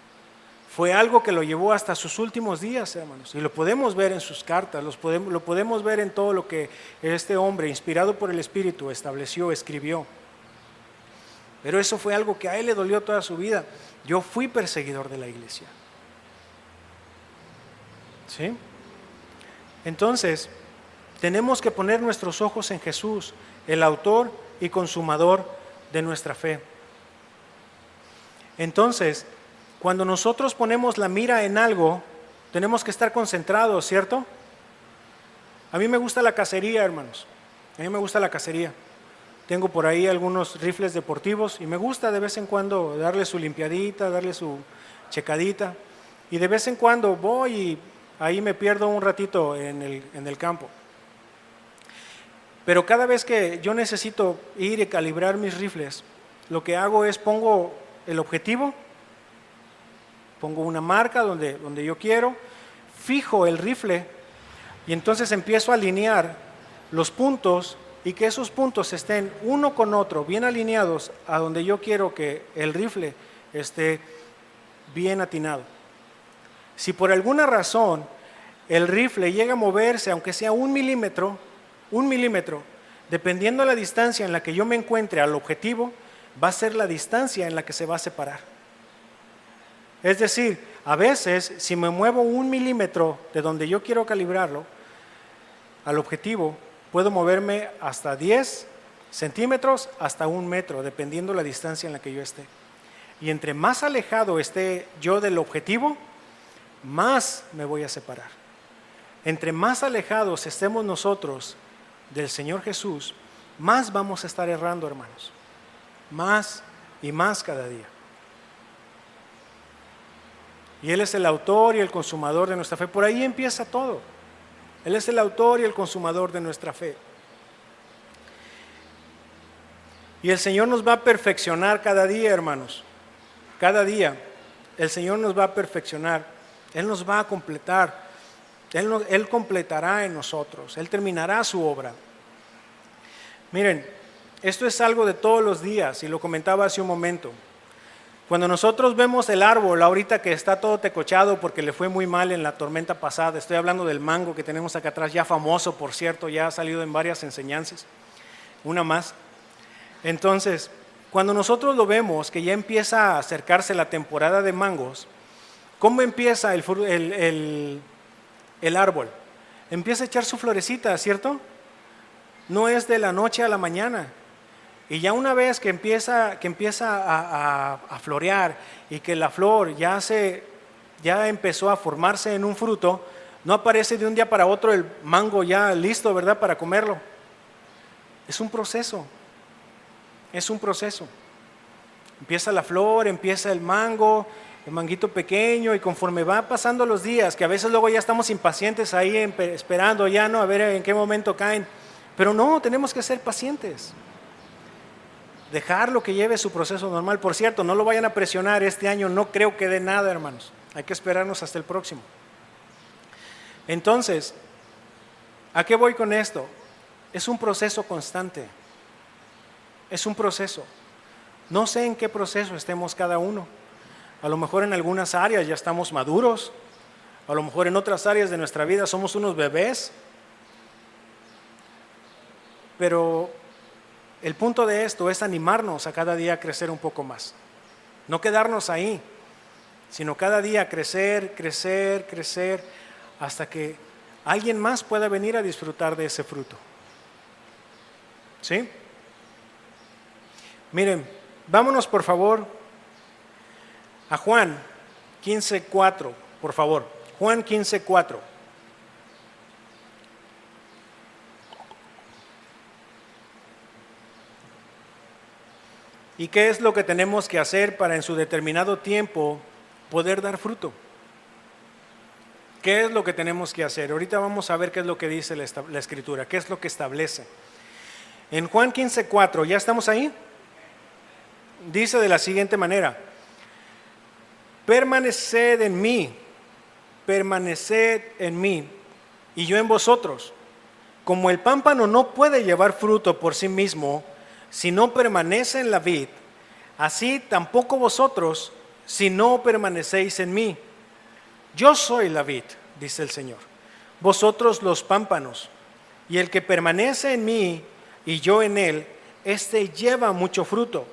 Fue algo que lo llevó hasta sus últimos días, hermanos. Y lo podemos ver en sus cartas, lo podemos ver en todo lo que este hombre, inspirado por el Espíritu, estableció, escribió. Pero eso fue algo que a él le dolió toda su vida. Yo fui perseguidor de la iglesia. ¿Sí? Entonces, tenemos que poner nuestros ojos en Jesús, el autor y consumador de nuestra fe. Entonces, cuando nosotros ponemos la mira en algo, tenemos que estar concentrados, ¿cierto? A mí me gusta la cacería, hermanos. A mí me gusta la cacería. Tengo por ahí algunos rifles deportivos y me gusta de vez en cuando darle su limpiadita, darle su checadita. Y de vez en cuando voy y ahí me pierdo un ratito en el campo. Pero cada vez que yo necesito ir y calibrar mis rifles, lo que hago es pongo el objetivo, pongo una marca donde yo quiero, fijo el rifle y entonces empiezo a alinear los puntos y que esos puntos estén uno con otro bien alineados a donde yo quiero que el rifle esté bien atinado. Si por alguna razón el rifle llega a moverse, aunque sea un milímetro, dependiendo de la distancia en la que yo me encuentre al objetivo, va a ser la distancia en la que se va a separar. Es decir, a veces si me muevo un milímetro de donde yo quiero calibrarlo al objetivo, puedo moverme hasta 10 centímetros, hasta 1 metro, dependiendo la distancia en la que yo esté. Y entre más alejado esté yo del objetivo, más me voy a separar. Entre más alejados estemos nosotros del Señor Jesús, más vamos a estar errando, hermanos. Más y más cada día. Y Él es el autor y el consumador de nuestra fe. Por ahí empieza todo. Él es el autor y el consumador de nuestra fe. Y el Señor nos va a perfeccionar cada día, hermanos. Cada día el Señor nos va a perfeccionar. Él nos va a completar. Él completará en nosotros. Él terminará su obra. Miren, esto es algo de todos los días y lo comentaba hace un momento. Cuando nosotros vemos el árbol ahorita que está todo tecochado porque le fue muy mal en la tormenta pasada, estoy hablando del mango que tenemos acá atrás, ya famoso por cierto, ya ha salido en varias enseñanzas, una más. Entonces, cuando nosotros lo vemos que ya empieza a acercarse la temporada de mangos, ¿cómo empieza el árbol? Empieza a echar su florecita, ¿cierto? No es de la noche a la mañana. Y ya una vez que empieza a florear y que la flor ya empezó a formarse en un fruto, no aparece de un día para otro el mango ya listo, ¿verdad?, para comerlo. Es un proceso. Es un proceso. Empieza la flor, empieza el mango, el manguito pequeño, y conforme va pasando los días, que a veces luego ya estamos impacientes ahí esperando ya, ¿no?, a ver en qué momento caen. Pero no, tenemos que ser pacientes. Dejarlo que lleve su proceso normal. Por cierto, no lo vayan a presionar este año, no creo que dé nada, hermanos. Hay que esperarnos hasta el próximo. Entonces, ¿a qué voy con esto? Es un proceso constante. Es un proceso. No sé en qué proceso estemos cada uno. A lo mejor en algunas áreas ya estamos maduros. A lo mejor en otras áreas de nuestra vida somos unos bebés. Pero el punto de esto es animarnos a cada día a crecer un poco más. No quedarnos ahí, sino cada día crecer, crecer, crecer, hasta que alguien más pueda venir a disfrutar de ese fruto. ¿Sí? Miren, vámonos por favor a Juan 15:4, por favor. Juan 15:4. ¿Y qué es lo que tenemos que hacer para en su determinado tiempo poder dar fruto? ¿Qué es lo que tenemos que hacer? Ahorita vamos a ver qué es lo que dice la Escritura, qué es lo que establece. En Juan 15:4, ¿ya estamos ahí? Dice de la siguiente manera: permaneced en mí, y yo en vosotros. Como el pámpano no puede llevar fruto por sí mismo si no permanece en la vid, así tampoco vosotros si no permanecéis en mí. Yo soy la vid, dice el Señor, vosotros los pámpanos, y el que permanece en mí y yo en él, éste lleva mucho fruto,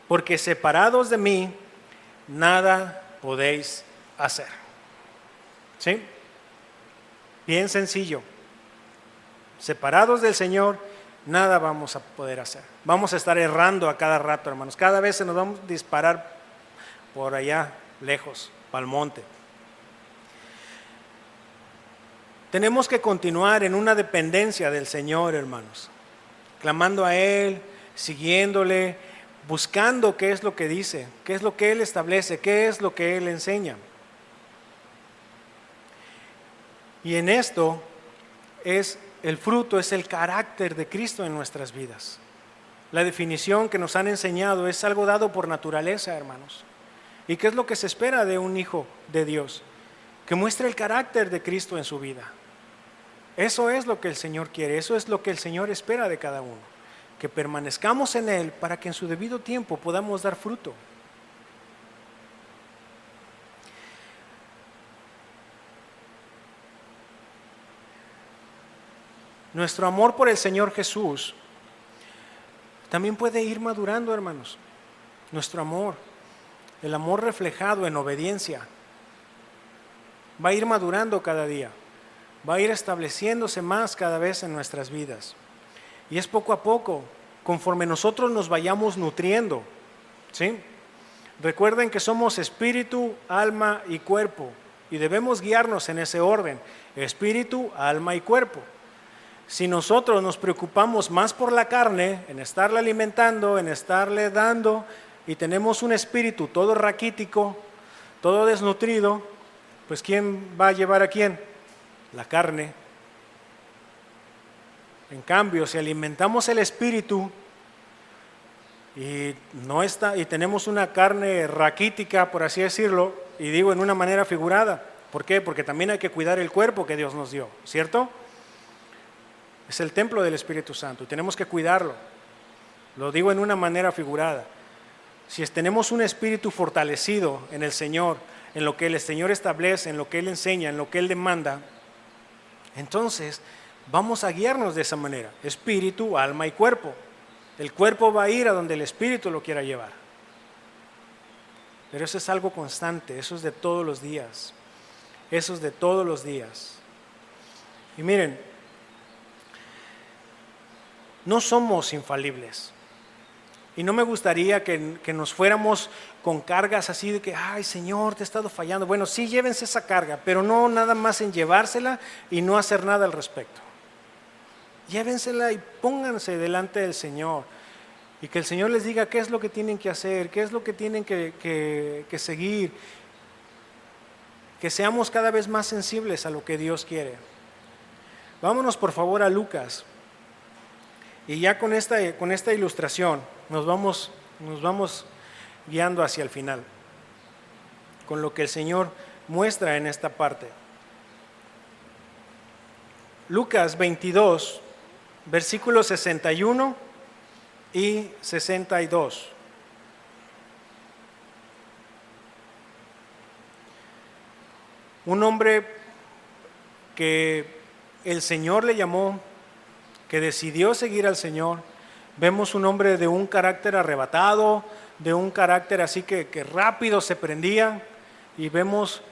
porque separados de mí nada podéis hacer. ¿Sí? Bien sencillo. Separados del Señor, nada vamos a poder hacer. Vamos a estar errando a cada rato, hermanos. Cada vez se nos vamos a disparar por allá, lejos, pa'l monte. Tenemos que continuar en una dependencia del Señor, hermanos. Clamando a Él, siguiéndole, buscando qué es lo que dice, qué es lo que Él establece, qué es lo que Él enseña. Y en esto el fruto es el carácter de Cristo en nuestras vidas. La definición que nos han enseñado es algo dado por naturaleza, hermanos. ¿Y qué es lo que se espera de un hijo de Dios? Que muestre el carácter de Cristo en su vida. Eso es lo que el Señor quiere, eso es lo que el Señor espera de cada uno. Que permanezcamos en Él para que en su debido tiempo podamos dar fruto. Nuestro amor por el Señor Jesús también puede ir madurando, hermanos. Nuestro amor, el amor reflejado en obediencia, va a ir madurando cada día, va a ir estableciéndose más cada vez en nuestras vidas. Y es poco a poco, conforme nosotros nos vayamos nutriendo, ¿sí? Recuerden que somos espíritu, alma y cuerpo, y debemos guiarnos en ese orden: espíritu, alma y cuerpo. Si nosotros nos preocupamos más por la carne, en estarle alimentando, en estarle dando, y tenemos un espíritu todo raquítico, todo desnutrido, pues ¿quién va a llevar a quién? La carne. En cambio, si alimentamos el espíritu y tenemos una carne raquítica, por así decirlo, y digo en una manera figurada, ¿por qué? Porque también hay que cuidar el cuerpo que Dios nos dio, ¿cierto? Es el templo del Espíritu Santo y tenemos que cuidarlo. Lo digo en una manera figurada. Si tenemos un espíritu fortalecido en el Señor, en lo que el Señor establece, en lo que Él enseña, en lo que Él demanda, entonces vamos a guiarnos de esa manera: espíritu, alma y cuerpo. El cuerpo va a ir a donde el espíritu lo quiera llevar. Pero eso es algo constante, eso es de todos los días. Eso es de todos los días. Y miren, no somos infalibles. Y no me gustaría que nos fuéramos con cargas así de que, ay Señor, te he estado fallando. Bueno, sí, llévense esa carga, pero no nada más en llevársela y no hacer nada al respecto. Llévensela y pónganse delante del Señor. Y que el Señor les diga qué es lo que tienen que hacer, qué es lo que tienen que seguir. Que seamos cada vez más sensibles a lo que Dios quiere. Vámonos por favor a Lucas. Y ya con esta ilustración nos vamos guiando hacia el final, con lo que el Señor muestra en esta parte. Lucas 22, versículos 61 y 62. un hombre que el Señor le llamó, que decidió seguir al Señor. Vemos un hombre de un carácter arrebatado, de un carácter así que rápido se prendía, y vemos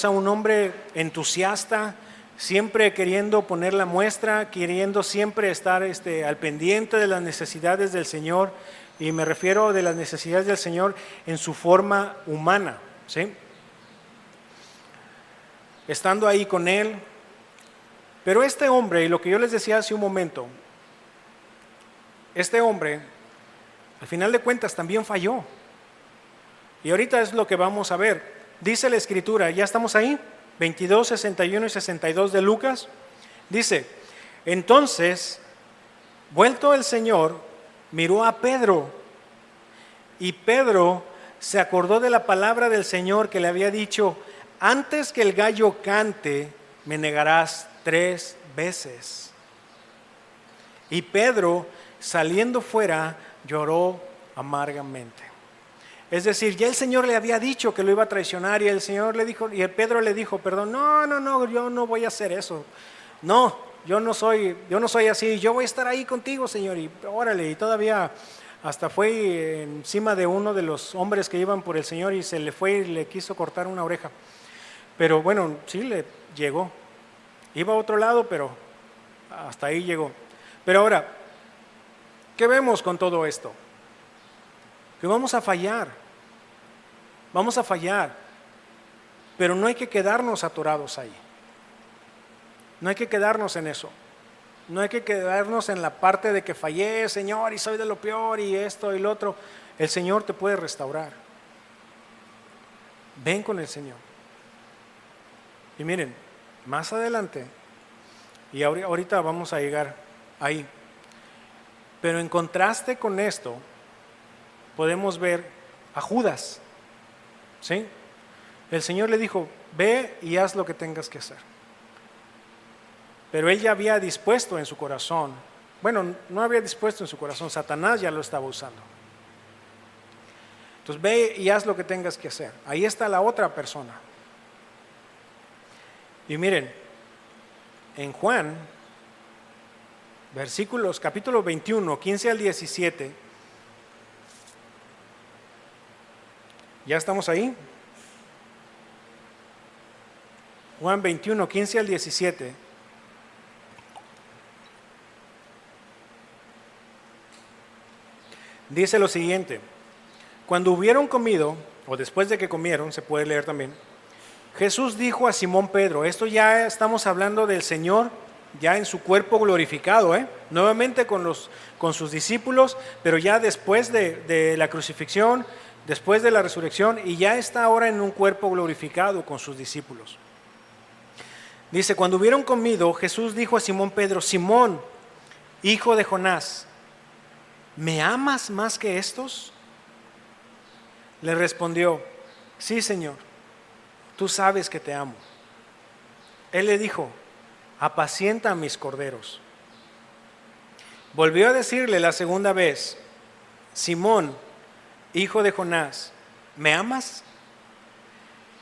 a un hombre entusiasta, siempre queriendo poner la muestra, queriendo siempre estar al pendiente de las necesidades del Señor, y me refiero de las necesidades del Señor en su forma humana, ¿sí? Estando ahí con Él. Pero este hombre, y lo que yo les decía hace un momento, este hombre, al final de cuentas, también falló. Y ahorita es lo que vamos a ver. Dice la Escritura, ya estamos ahí, 22, 61 y 62 de Lucas. Dice, entonces, vuelto el Señor, miró a Pedro, y Pedro se acordó de la palabra del Señor que le había dicho, antes que el gallo cante, me negarás 3 veces. Y Pedro, saliendo fuera, lloró amargamente. Es decir, ya el Señor le había dicho que lo iba a traicionar, y el Señor le dijo, y el Pedro le dijo, perdón, no, yo no voy a hacer eso. No, yo no soy así, yo voy a estar ahí contigo, Señor. Y órale, y todavía hasta fue encima de uno de los hombres que iban por el Señor, y se le fue y le quiso cortar una oreja. Pero bueno, sí le llegó. Iba a otro lado, pero hasta ahí llegó. Pero ahora, ¿qué vemos con todo esto? Que vamos a fallar, pero no hay que quedarnos atorados ahí. No hay que quedarnos en eso. No hay que quedarnos en la parte de que fallé, Señor, y soy de lo peor, y esto y lo otro. El Señor te puede restaurar. Ven con el Señor. Y miren, más adelante, y ahorita vamos a llegar ahí, pero en contraste con esto, podemos ver a Judas, ¿sí? El Señor le dijo, ve y haz lo que tengas que hacer. Pero él ya había dispuesto en su corazón, bueno, no había dispuesto en su corazón, Satanás ya lo estaba usando. Entonces ve y haz lo que tengas que hacer. Ahí está la otra persona. Y miren, en Juan, capítulo 21, 15 al 17, ¿ya estamos ahí? Juan 21, 15 al 17. Dice lo siguiente, cuando hubieron comido, o después de que comieron, se puede leer también, Jesús dijo a Simón Pedro, esto ya estamos hablando del Señor, ya en su cuerpo glorificado, nuevamente con sus discípulos, pero ya después de la crucifixión, después de la resurrección, y ya está ahora en un cuerpo glorificado con sus discípulos. Dice, cuando hubieron comido, Jesús dijo a Simón Pedro, Simón, hijo de Jonás, ¿me amas más que estos? Le respondió, sí, Señor, tú sabes que te amo. Él le dijo, apacienta a mis corderos. Volvió a decirle la segunda vez, Simón, hijo de Jonás, ¿me amas?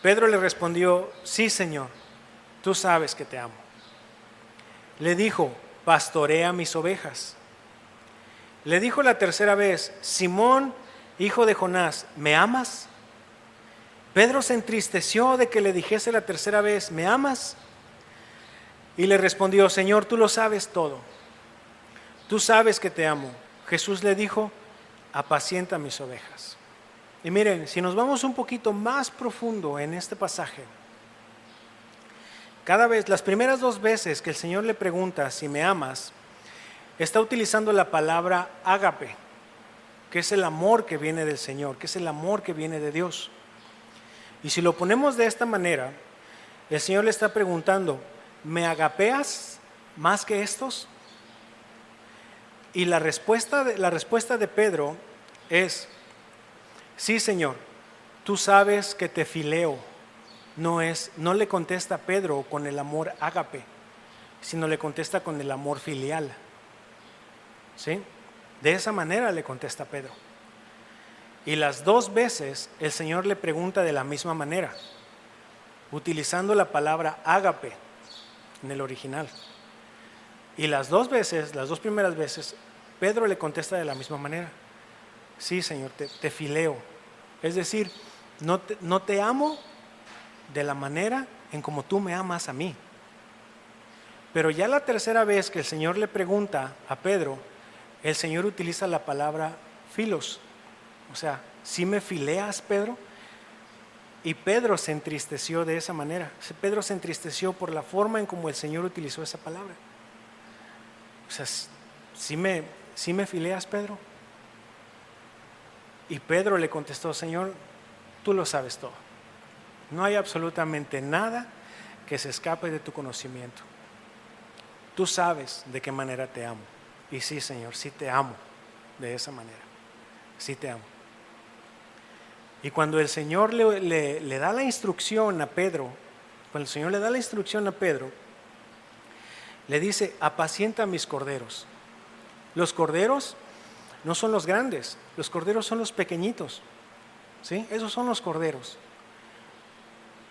Pedro le respondió, sí, Señor, tú sabes que te amo. Le dijo, pastorea mis ovejas. Le dijo la tercera vez, Simón, hijo de Jonás, ¿me amas? Pedro se entristeció de que le dijese la tercera vez, ¿me amas? Y le respondió, Señor, tú lo sabes todo. Tú sabes que te amo. Jesús le dijo, apacienta mis ovejas. Y miren, si nos vamos un poquito más profundo en este pasaje, las primeras 2 veces que el Señor le pregunta si me amas, está utilizando la palabra ágape, que es el amor que viene del Señor, que es el amor que viene de Dios. Y si lo ponemos de esta manera, el Señor le está preguntando, ¿me agapeas más que estos? Y la respuesta de Pedro es, sí, Señor, tú sabes que te fileo. No le contesta Pedro con el amor ágape, sino le contesta con el amor filial. ¿Sí? De esa manera le contesta Pedro. Y las 2 veces el Señor le pregunta de la misma manera. utilizando la palabra ágape en el original. Y las dos primeras veces, Pedro le contesta de la misma manera. Sí, Señor, te fileo. Es decir, no te amo de la manera en como tú me amas a mí. Pero ya la tercera vez que el Señor le pregunta a Pedro, el Señor utiliza la palabra filos. O sea, ¿sí me fileas, Pedro? Y Pedro se entristeció de esa manera. Pedro se entristeció por la forma en como el Señor utilizó esa palabra. O sea, ¿sí me fileas, Pedro? Y Pedro le contestó, Señor, tú lo sabes todo. No hay absolutamente nada que se escape de tu conocimiento. Tú sabes de qué manera te amo. Y sí, Señor, sí te amo de esa manera. Sí te amo. Y cuando el Señor le da la instrucción a Pedro, le dice, apacienta mis corderos. Los corderos no son los grandes, los corderos son los pequeñitos. ¿Sí? Esos son los corderos.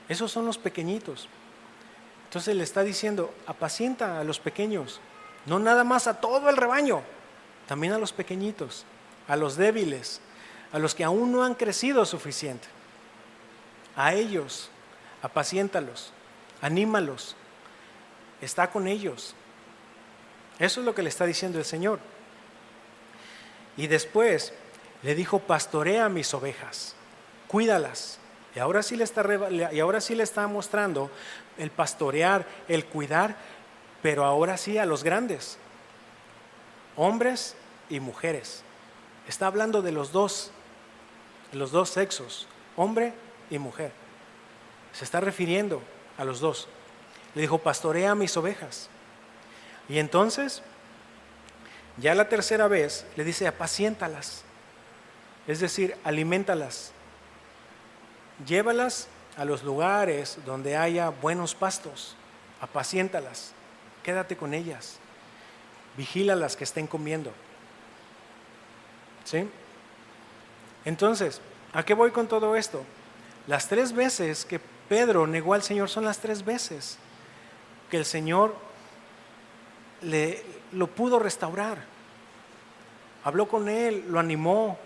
Esos son los pequeñitos. Entonces le está diciendo, apacienta a los pequeños, no nada más a todo el rebaño, también a los pequeñitos, a los débiles, a los que aún no han crecido suficiente. A ellos, apaciéntalos, anímalos, está con ellos. Eso es lo que le está diciendo el Señor. Y después le dijo, pastorea mis ovejas, cuídalas. Y ahora sí le está mostrando el pastorear, el cuidar, pero ahora sí a los grandes, hombres y mujeres. Está hablando de los dos sexos, hombre y mujer. Se está refiriendo a los dos. Le dijo, pastorea mis ovejas. Y entonces, ya la tercera vez, le dice, apaciéntalas. Es decir, aliméntalas. Llévalas a los lugares donde haya buenos pastos. Apaciéntalas. Quédate con ellas. Vigílalas que estén comiendo. ¿Sí? Entonces, ¿a qué voy con todo esto? Las 3 veces que Pedro negó al Señor son las 3 veces que el Señor lo pudo restaurar. Habló con él, lo animó.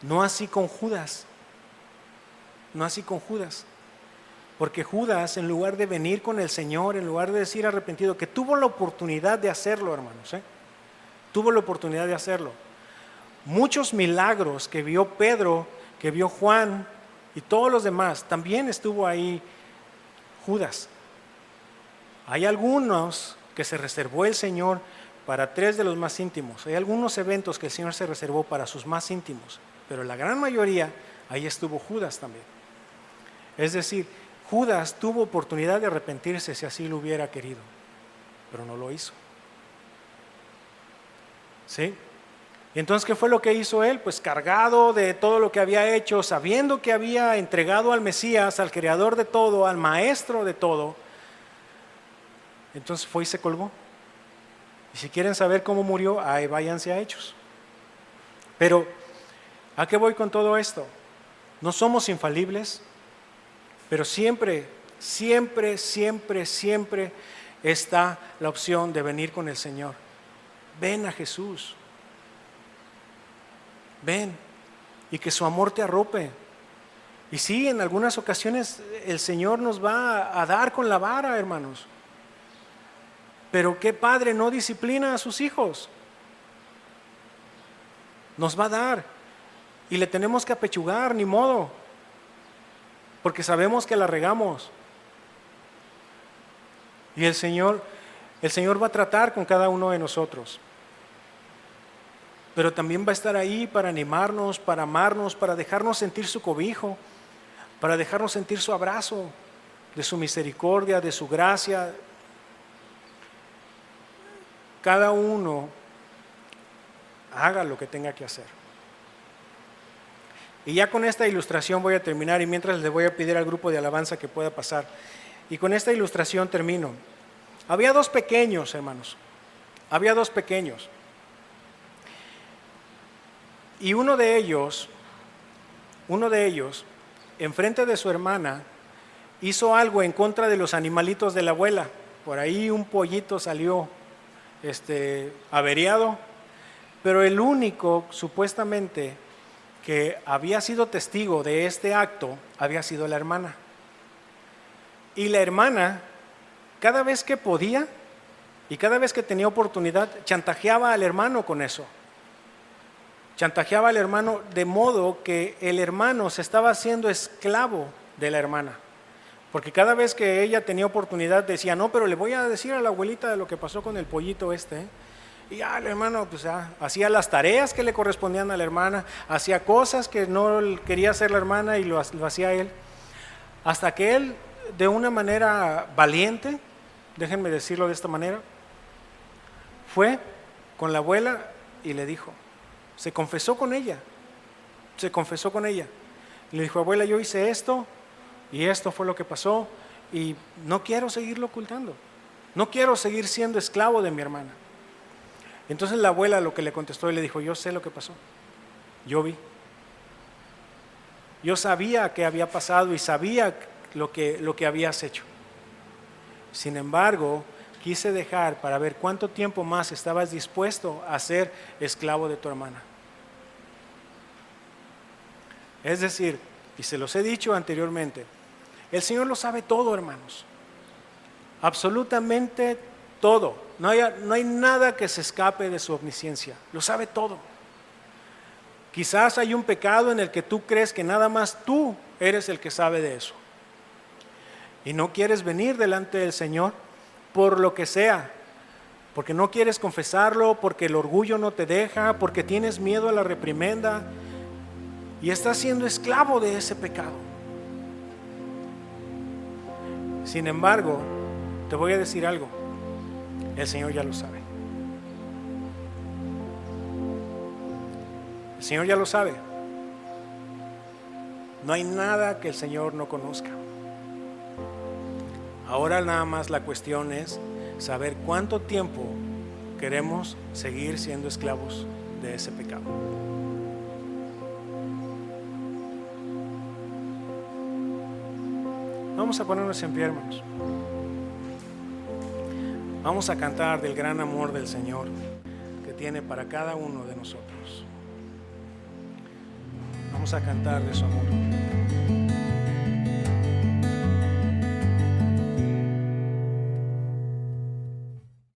No así con Judas. No así con Judas. Porque Judas, en lugar de venir con el Señor, en lugar de decir arrepentido, que tuvo la oportunidad de hacerlo, hermanos, tuvo la oportunidad de hacerlo. Muchos milagros que vio Pedro, que vio Juan y todos los demás, también estuvo ahí Judas. Hay algunos que se reservó el Señor para 3 de los más íntimos. Hay algunos eventos que el Señor se reservó para sus más íntimos, pero la gran mayoría, ahí estuvo Judas también. Es decir, Judas tuvo oportunidad de arrepentirse si así lo hubiera querido, pero no lo hizo. ¿Sí? Y entonces, ¿qué fue lo que hizo él? Pues cargado de todo lo que había hecho, sabiendo que había entregado al Mesías, al creador de todo, al maestro de todo, entonces fue y se colgó. Y si quieren saber cómo murió, ahí váyanse a Hechos. Pero, ¿a qué voy con todo esto? No somos infalibles, pero siempre está la opción de venir con el Señor. Ven a Jesús. Ven y que su amor te arrope. Y sí, en algunas ocasiones el Señor nos va a dar con la vara, hermanos. Pero ¿qué padre no disciplina a sus hijos? Nos va a dar y le tenemos que apechugar, ni modo, porque sabemos que la regamos. Y el Señor va a tratar con cada uno de nosotros. Pero también va a estar ahí para animarnos, para amarnos, para dejarnos sentir su cobijo, para dejarnos sentir su abrazo, de su misericordia, de su gracia. Cada uno haga lo que tenga que hacer. Y ya con esta ilustración voy a terminar, y mientras les voy a pedir al grupo de alabanza que pueda pasar. Y con esta ilustración termino. Había 2 pequeños, hermanos. Había 2 pequeños. Y uno de ellos, enfrente de su hermana, hizo algo en contra de los animalitos de la abuela. Por ahí un pollito salió averiado, pero el único supuestamente que había sido testigo de este acto había sido la hermana. Y la hermana, cada vez que podía y cada vez que tenía oportunidad, chantajeaba al hermano con eso. Chantajeaba al hermano de modo que el hermano se estaba haciendo esclavo de la hermana. Porque cada vez que ella tenía oportunidad decía, no, pero le voy a decir a la abuelita de lo que pasó con el pollito Y el hermano pues, hacía las tareas que le correspondían a la hermana, hacía cosas que no quería hacer la hermana y lo hacía él. Hasta que él, de una manera valiente, déjenme decirlo de esta manera, fue con la abuela y le dijo, se confesó con ella. Le dijo, abuela, yo hice esto y esto fue lo que pasó y no quiero seguirlo ocultando. No quiero seguir siendo esclavo de mi hermana. Entonces la abuela lo que le contestó y le dijo, yo sé lo que pasó. Yo vi. Yo sabía qué había pasado y sabía lo que habías hecho. Sin embargo, quise dejar para ver cuánto tiempo más estabas dispuesto a ser esclavo de tu hermana. Es decir, y se los he dicho anteriormente, el Señor lo sabe todo, hermanos. Absolutamente todo. No hay nada que se escape de su omnisciencia. Lo sabe todo. Quizás hay un pecado en el que tú crees que nada más tú eres el que sabe de eso. Y no quieres venir delante del Señor por lo que sea, porque no quieres confesarlo, porque el orgullo no te deja, porque tienes miedo a la reprimenda y estás siendo esclavo de ese pecado. Sin embargo, te voy a decir algo, el Señor ya lo sabe. El Señor ya lo sabe. No hay nada que el Señor no conozca. Ahora nada más la cuestión es saber cuánto tiempo queremos seguir siendo esclavos de ese pecado. Vamos a ponernos en pie, hermanos. Vamos a cantar del gran amor del Señor que tiene para cada uno de nosotros. Vamos a cantar de su amor.